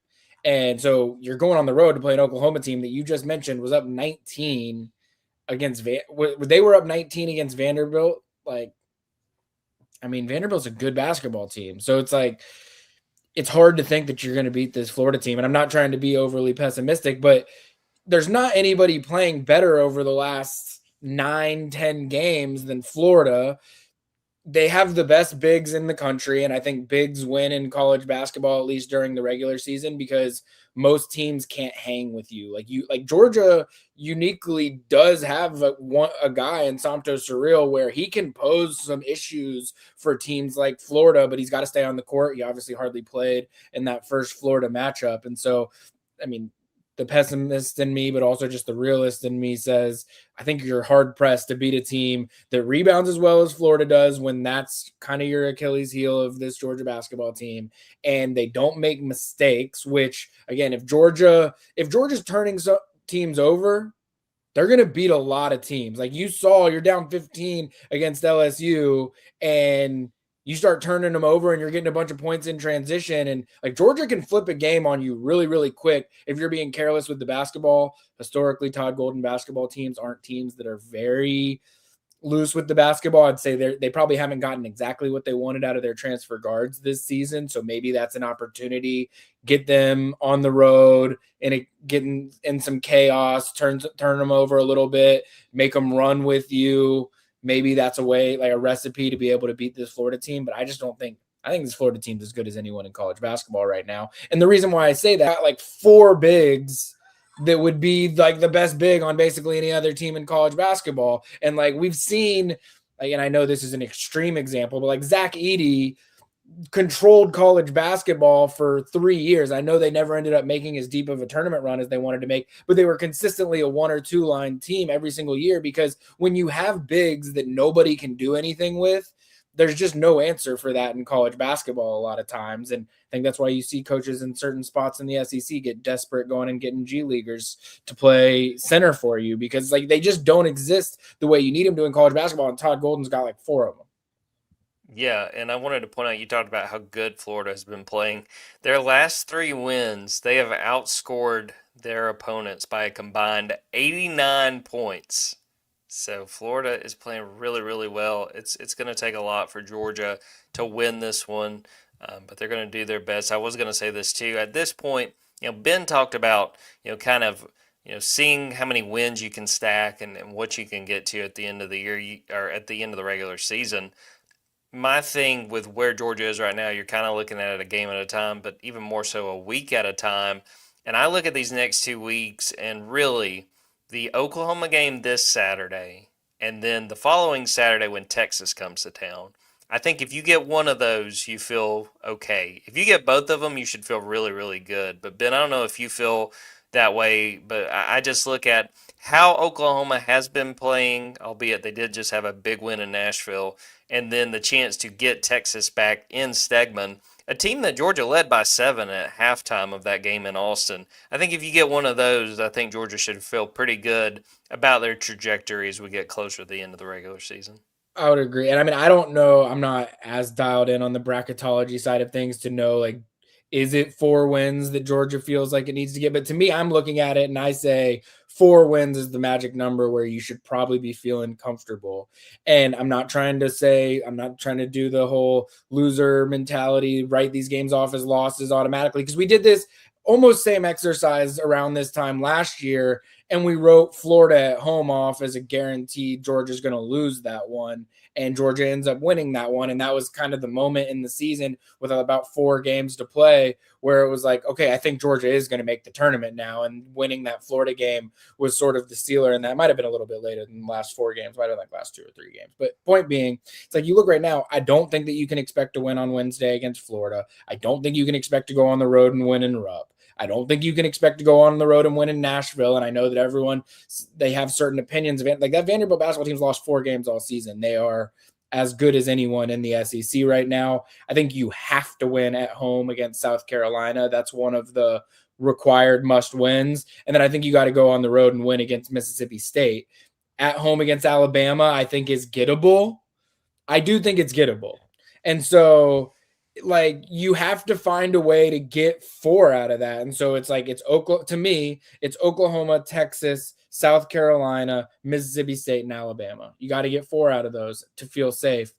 And so you're going on the road to play an Oklahoma team that you just mentioned was up 19 against they were up 19 against Vanderbilt. Like, I mean, Vanderbilt's a good basketball team. So it's like, it's hard to think that you're going to beat this Florida team. And I'm not trying to be overly pessimistic, but there's not anybody playing better over the last 9-10 games than Florida. They have the best bigs in the country, and I think bigs win in college basketball, at least during the regular season, because most teams can't hang with you. Like Georgia uniquely does have a guy in Santos Surreal where he can pose some issues for teams like Florida, but he's got to stay on the court. He obviously hardly played in that first Florida matchup. And so, I mean, the pessimist in me, but also just the realist in me says, I think you're hard pressed to beat a team that rebounds as well as Florida does, when that's kind of your Achilles heel of this Georgia basketball team. And they don't make mistakes, which again, if Georgia's turning teams over, they're going to beat a lot of teams. Like you saw, you're down 15 against LSU and you start turning them over and you're getting a bunch of points in transition. And like Georgia can flip a game on you really, really quick if you're being careless with the basketball. Historically, Todd Golden basketball teams aren't teams that are very loose with the basketball. I'd say they probably haven't gotten exactly what they wanted out of their transfer guards this season. So maybe that's an opportunity. Get them on the road and getting in some chaos, turn them over a little bit, make them run with you. Maybe that's a way, like a recipe to be able to beat this Florida team. But I think this Florida team's as good as anyone in college basketball right now. And the reason why I say that, like 4 bigs that would be like the best big on basically any other team in college basketball. And like we've seen, like, and I know this is an extreme example, but like Zach Edey controlled college basketball for 3 years. I know they never ended up making as deep of a tournament run as they wanted to make, but they were consistently a 1 or 2 line team every single year, because when you have bigs that nobody can do anything with, there's just no answer for that in college basketball a lot of times. And I think that's why you see coaches in certain spots in the SEC get desperate going and getting G leaguers to play center for you, because like they just don't exist the way you need them to in college basketball. And Todd Golden's got like 4 of them. Yeah, and I wanted to point out, you talked about how good Florida has been playing. Their last 3 wins, they have outscored their opponents by a combined 89 points. So Florida is playing really, really well. It's going to take a lot for Georgia to win this one, but they're going to do their best. I was going to say this too. At this point, Ben talked about, kind of, seeing how many wins you can stack and what you can get to at the end of the year, or at the end of the regular season. My thing with where Georgia is right now, you're kind of looking at it a game at a time, but even more so a week at a time. And I look at these next 2 weeks, and really the Oklahoma game this Saturday, and then the following Saturday when Texas comes to town. I think if you get one of those, you feel okay. If you get both of them, you should feel really, really good. But Ben, I don't know if you feel that way, but I just look at how Oklahoma has been playing, albeit they did just have a big win in Nashville, and then the chance to get Texas back in Stegman, a team that Georgia led by 7 at halftime of that game in Austin. I think if you get one of those, I think Georgia should feel pretty good about their trajectory as we get closer to the end of the regular season. I would agree. And I mean, I don't know, I'm not as dialed in on the bracketology side of things to know, like, is it 4 wins that Georgia feels like it needs to get? But to me, I'm looking at it and I say 4 wins is the magic number where you should probably be feeling comfortable. And I'm not trying to do the whole loser mentality, write these games off as losses automatically, because we did this almost same exercise around this time last year, and we wrote Florida at home off as a guarantee Georgia's going to lose that one, and Georgia ends up winning that one. And that was kind of the moment in the season with about 4 games to play where it was like, okay, I think Georgia is going to make the tournament now, and winning that Florida game was sort of the sealer. And that might have been a little bit later than the last 4 games, might have been like last 2 or 3 games. But point being, it's like, you look right now, I don't think that you can expect to win on Wednesday against Florida. I don't think you can expect to go on the road and win in Rupp. I don't think you can expect to go on the road and win in Nashville. And I know that everyone, they have certain opinions of it. Like, that Vanderbilt basketball team's lost 4 games all season. They are as good as anyone in the SEC right now. I think you have to win at home against South Carolina. That's one of the required must wins. And then I think you got to go on the road and win against Mississippi State. At home against Alabama, I think is gettable. I do think it's gettable. And so, like, you have to find a way to get 4 out of that. And so it's like, to me, it's Oklahoma, Texas, South Carolina, Mississippi State, and Alabama. You got to get 4 out of those to feel safe.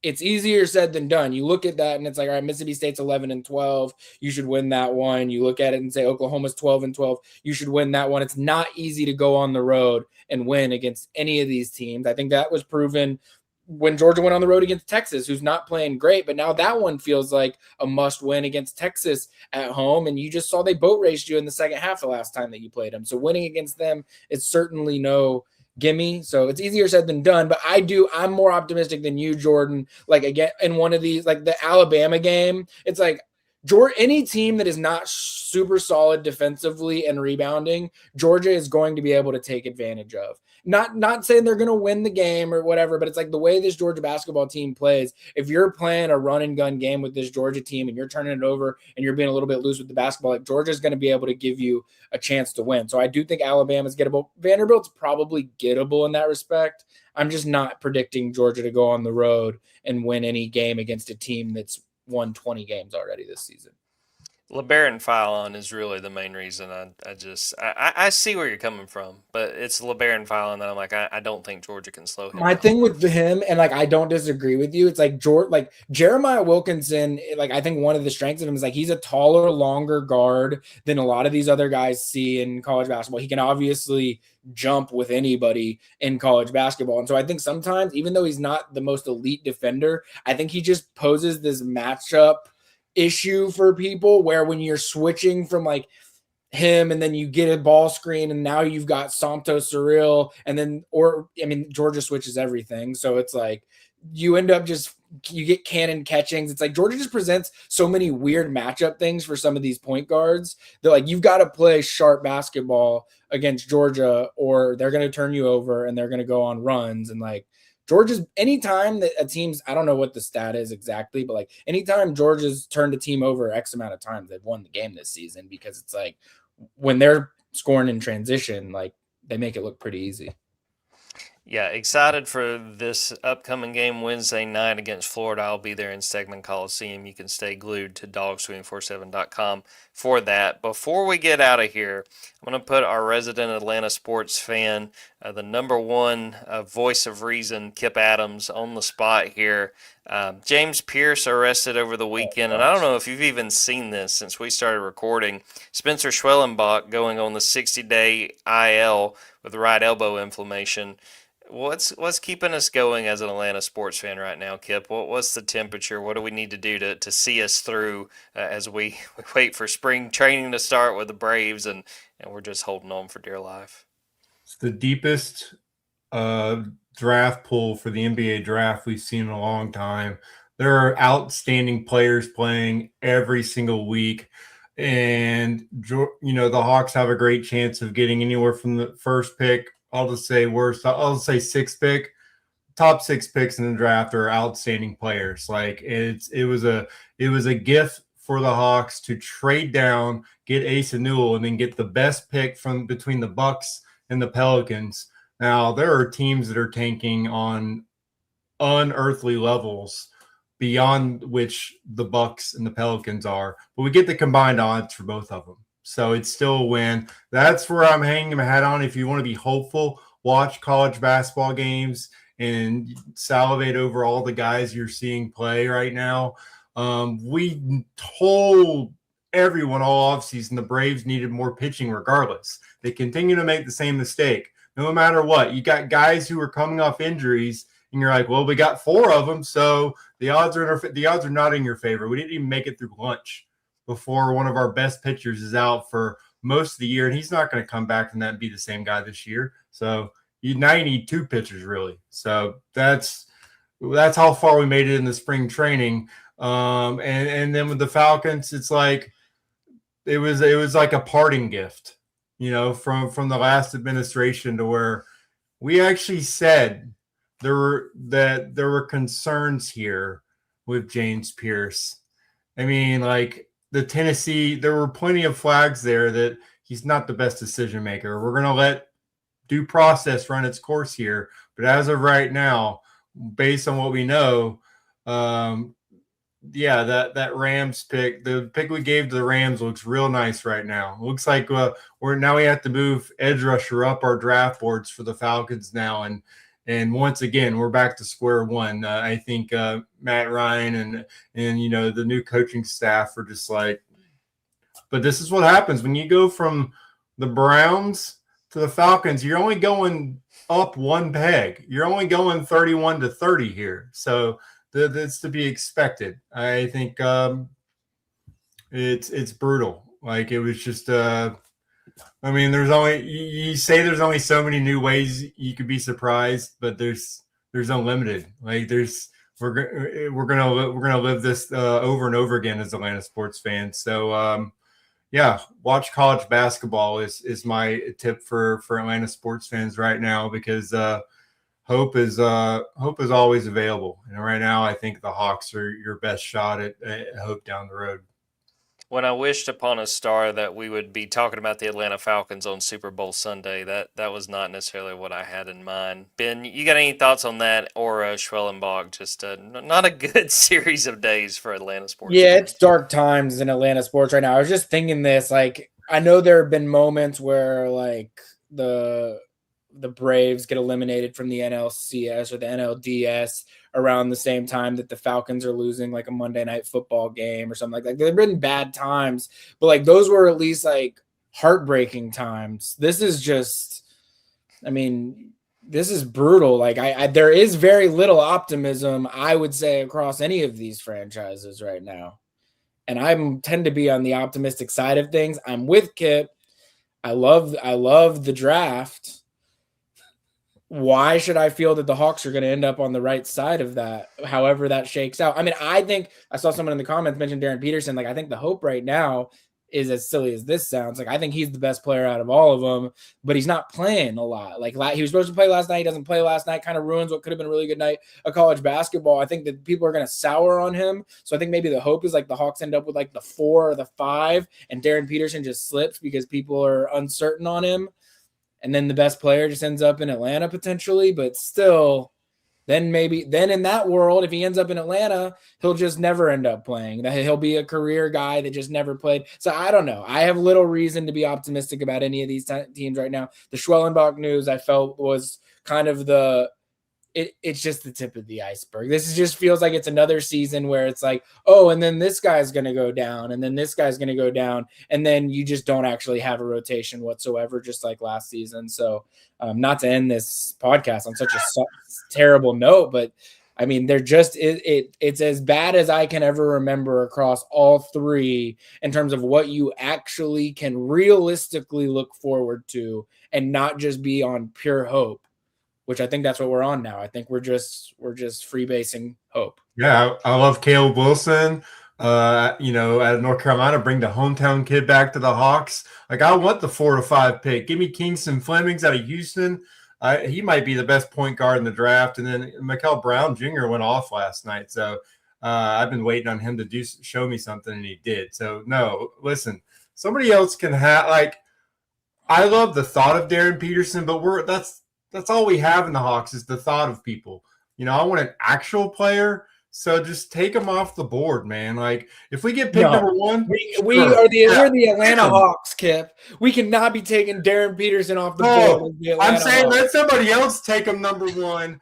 It's easier said than done. You look at that and it's like, all right, Mississippi State's 11-12. You should win that one. You look at it and say Oklahoma's 12-12. You should win that one. It's not easy to go on the road and win against any of these teams. I think that was proven when Georgia went on the road against Texas, who's not playing great, but now that one feels like a must win against Texas at home. And you just saw they boat raced you in the second half the last time that you played them. So winning against them is certainly no gimme. So it's easier said than done, but I'm more optimistic than you, Jordan. Like, again, in one of these, like the Alabama game, it's like, any team that is not super solid defensively and rebounding, Georgia is going to be able to take advantage of. Not saying they're going to win the game or whatever, but it's like the way this Georgia basketball team plays. If you're playing a run and gun game with this Georgia team and you're turning it over and you're being a little bit loose with the basketball, like, Georgia's going to be able to give you a chance to win. So I do think Alabama's gettable. Vanderbilt's probably gettable in that respect. I'm just not predicting Georgia to go on the road and win any game against a team that's won 20 games already this season. LeBaron Fallon is really the main reason. I see where you're coming from, but it's LeBaron Fallon that I'm like, I don't think Georgia can slow him. My thing with him, and like, I don't disagree with you, it's like Jeremiah Wilkinson, like, I think one of the strengths of him is like, he's a taller, longer guard than a lot of these other guys see in college basketball. He can obviously jump with anybody in college basketball. And so I think sometimes, even though he's not the most elite defender, I think he just poses this matchup issue for people where when you're switching from, like, him, and then you get a ball screen, and now you've got Santos Surreal, and then Georgia switches everything. So it's like you end up you get cannon catchings. It's like Georgia just presents so many weird matchup things for some of these point guards. They're like, you've got to play sharp basketball against Georgia, or they're going to turn you over and they're going to go on runs. And like Georgia's, anytime that a team's, I don't know what the stat is exactly, but like anytime Georgia's turned a team over X amount of times, they've won the game this season, because it's like when they're scoring in transition, like they make it look pretty easy. Yeah, excited for this upcoming game Wednesday night against Florida. I'll be there in Stegman Coliseum. You can stay glued to Dawgs247.com for that. Before we get out of here, I'm going to put our resident Atlanta sports fan, the number one voice of reason, Kipp Adams, on the spot here. James Pierce arrested over the weekend, and I don't know if you've even seen this since we started recording. Spencer Schwellenbach going on the 60-day IL with right elbow inflammation. What's keeping us going as an Atlanta sports fan right now, Kipp? What's the temperature? What do we need to do to see us through as we wait for spring training to start with the Braves, and we're just holding on for dear life? It's the deepest draft pool for the NBA draft we've seen in a long time. There are outstanding players playing every single week. And, the Hawks have a great chance of getting anywhere from the first pick. I'll just say sixth pick. Top 6 picks in the draft are outstanding players. Like it was a gift for the Hawks to trade down, get Asa Newell, and then get the best pick from between the Bucks and the Pelicans. Now there are teams that are tanking on unearthly levels beyond which the Bucks and the Pelicans are, but we get the combined odds for both of them. So it's still a win. That's where I'm hanging my hat on. If you want to be hopeful, watch college basketball games and salivate over all the guys you're seeing play right now. We told everyone all offseason the Braves needed more pitching regardless. They continue to make the same mistake. No matter what, you got guys who are coming off injuries, and you're like, well, we got 4 of them, so the odds are not in your favor. We didn't even make it through lunch before one of our best pitchers is out for most of the year, and he's not going to come back from that and be the same guy this year. So now you need 2 pitchers, really. So that's how far we made it in the spring training. And then with the Falcons, it's like it was like a parting gift, from the last administration, to where we actually said there were concerns here with James Pierce. I mean, like the Tennessee, there were plenty of flags there that he's not the best decision maker. We're going to let due process run its course here. But as of right now, based on what we know, that Rams pick, the pick we gave to the Rams looks real nice right now. It looks like we have to move edge rusher up our draft boards for the Falcons now. And once again, we're back to square one. I think Matt Ryan and the new coaching staff are just like, but this is what happens when you go from the Browns to the Falcons. You're only going up 1 peg. You're only going 31-30 here. So that's to be expected. I think it's brutal. Like it was just there's only so many new ways you could be surprised, but there's unlimited. Like we're gonna live this over and over again as Atlanta sports fans. So watch college basketball is my tip for Atlanta sports fans right now, because hope is always available. And right now, I think the Hawks are your best shot at hope down the road. When I wished upon a star that we would be talking about the Atlanta Falcons on Super Bowl Sunday, that was not necessarily what I had in mind. Ben, you got any thoughts on that, or Schwellenbach? Just not a good series of days for Atlanta sports. Yeah, it's dark times in Atlanta sports right now. I was just thinking this, like, I know there have been moments where like the Braves get eliminated from the NLCS or the NLDS around the same time that the Falcons are losing like a Monday night football game or something like that. There have been bad times, but like those were at least like heartbreaking times. This is just, this is brutal. Like there is very little optimism, I would say, across any of these franchises right now. And I tend to be on the optimistic side of things. I'm with Kipp. I love the draft. Why should I feel that the Hawks are going to end up on the right side of that, however that shakes out? I mean, I think I saw someone in the comments mention Darren Peterson. Like, I think the hope right now is, as silly as this sounds, like, I think he's the best player out of all of them, but he's not playing a lot. Like, he was supposed to play last night. He doesn't play last night, kind of ruins what could have been a really good night of college basketball. I think that people are going to sour on him. So I think maybe the hope is like the Hawks end up with like the 4 or the 5, and Darren Peterson just slips because people are uncertain on him. And then the best player just ends up in Atlanta potentially, but still, then in that world, if he ends up in Atlanta, he'll just never end up playing. That he'll be a career guy that just never played. So I don't know. I have little reason to be optimistic about any of these teams right now. The Schwellenbach news I felt was kind of it's just the tip of the iceberg. This just feels like it's another season where it's like, oh, and then this guy's going to go down, and then this guy's going to go down, and then you just don't actually have a rotation whatsoever, just like last season. So not to end this podcast on such a terrible note, but I mean, they're just it's as bad as I can ever remember across all three in terms of what you actually can realistically look forward to and not just be on pure hope. Which I think that's what we're on now. I think we're just freebasing hope. Yeah, I love Caleb Wilson. Out of North Carolina, bring the hometown kid back to the Hawks. Like, I want the 4 to 5 pick. Give me Kingston Flemings out of Houston. He might be the best point guard in the draft. And then Mikel Brown Jr. went off last night, so I've been waiting on him to show me something, and he did. So no, listen, somebody else can have. Like, I love the thought of Darren Peterson, but that's all we have in the Hawks is the thought of people. I want an actual player, so just take them off the board, man. Like, if we get pick number 1, we're the Atlanta Hawks, Kipp. We cannot be taking Darren Peterson off the board. I'm saying Hawks. Let somebody else take him number 1.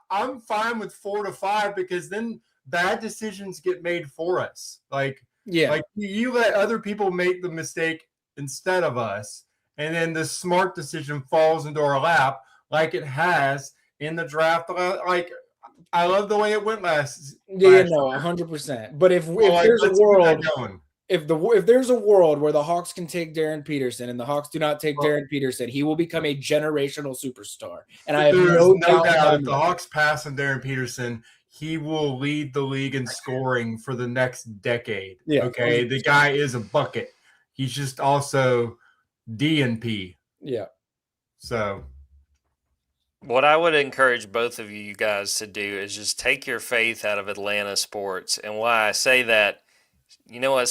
I'm fine with 4 to 5 because then bad decisions get made for us. Like you let other people make the mistake instead of us, and then the smart decision falls into our lap. Like it has in the draft. Like, I love the way it went last. Yeah, no, 100%. But if there's a world, if there's a world where the Hawks can take Darren Peterson and the Hawks do not take Darren Peterson, he will become a generational superstar. And I have no doubt if the Hawks pass on Darren Peterson, he will lead the league in scoring for the next decade. Yeah, okay, 100%. The guy is a bucket. He's just also D and P. Yeah. So. What I would encourage both of you guys to do is just take your faith out of Atlanta sports. And why I say that, you know what,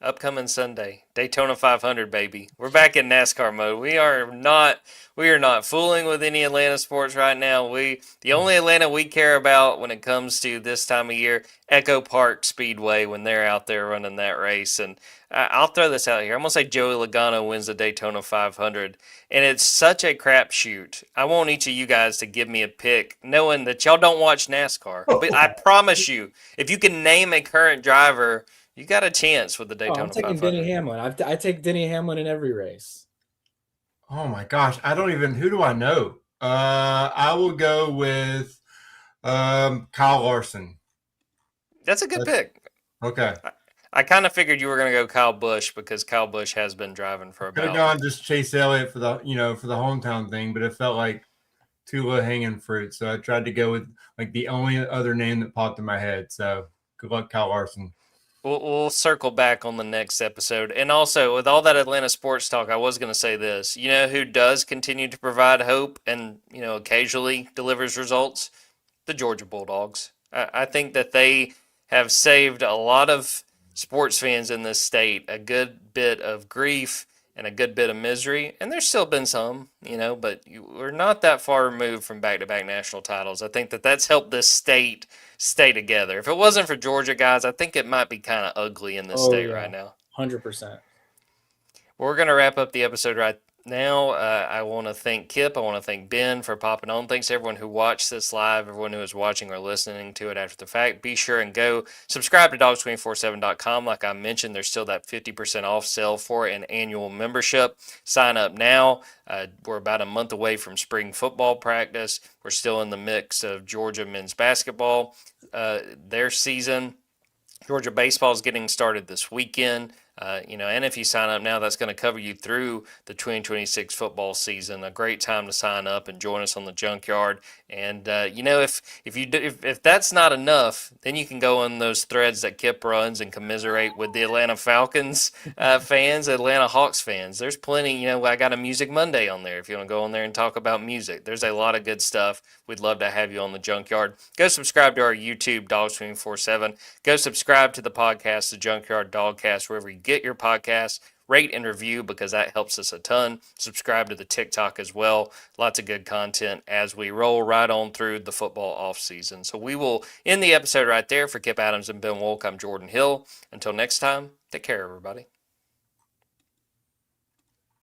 upcoming Sunday, Daytona 500, baby. We're back in NASCAR mode. We are not fooling with any Atlanta sports right now. The only Atlanta we care about when it comes to this time of year, Echo Park Speedway, when they're out there running that race. And I'll throw this out here. I'm going to say Joey Logano wins the Daytona 500. And it's such a crapshoot. I want each of you guys to give me a pick, knowing that y'all don't watch NASCAR. But I promise you, if you can name a current driver, you got a chance with the Daytona 500. I'm taking Denny Hamlin. I take Denny Hamlin in every race. Oh, my gosh. Who do I know? I will go with Kyle Larson. That's a good pick. Okay. I kind of figured you were going to go Kyle Busch because Kyle Busch has been driving for a while. Could have gone just Chase Elliott for the hometown thing, but it felt like too low hanging fruit. So I tried to go with like the only other name that popped in my head. So good luck, Kyle Larson. We'll circle back on the next episode. And also, with all that Atlanta sports talk, I was going to say this. You know who does continue to provide hope and, occasionally delivers results? The Georgia Bulldogs. I think that they have saved a lot of sports fans in this state a good bit of grief and a good bit of misery. And there's still been some, but we're not that far removed from back-to-back national titles. I think that that's helped this state stay together. If it wasn't for Georgia, guys, I think it might be kind of ugly in this state right now. 100%. We're going to wrap up the episode right now. I want to thank Kipp. I want to thank Ben for popping on. Thanks to everyone who watched this live, everyone who is watching or listening to it after the fact. Be sure and go subscribe to Dawgs247.com. Like I mentioned, there's still that 50% off sale for an annual membership. Sign up now. We're about a month away from spring football practice. We're still in the mix of Georgia men's basketball, their season. Georgia baseball is getting started this weekend. And if you sign up now, that's going to cover you through the 2026 football season. A great time to sign up and join us on the Junkyard. And if that's not enough, then you can go on those threads that Kipp runs and commiserate with the Atlanta Falcons fans, Atlanta Hawks fans. There's plenty. I got a Music Monday on there if you want to go on there and talk about music. There's a lot of good stuff. We'd love to have you on the Junkyard. Go subscribe to our YouTube, Dawgs 24/7. Go subscribe to the podcast, the Junkyard Dawgcast, wherever you get your podcasts. Rate and review because that helps us a ton. Subscribe to the TikTok as well. Lots of good content as we roll right on through the football offseason. So we will end the episode right there. For Kipp Adams and Ben Wolk, I'm Jordan Hill. Until next time, take care, everybody.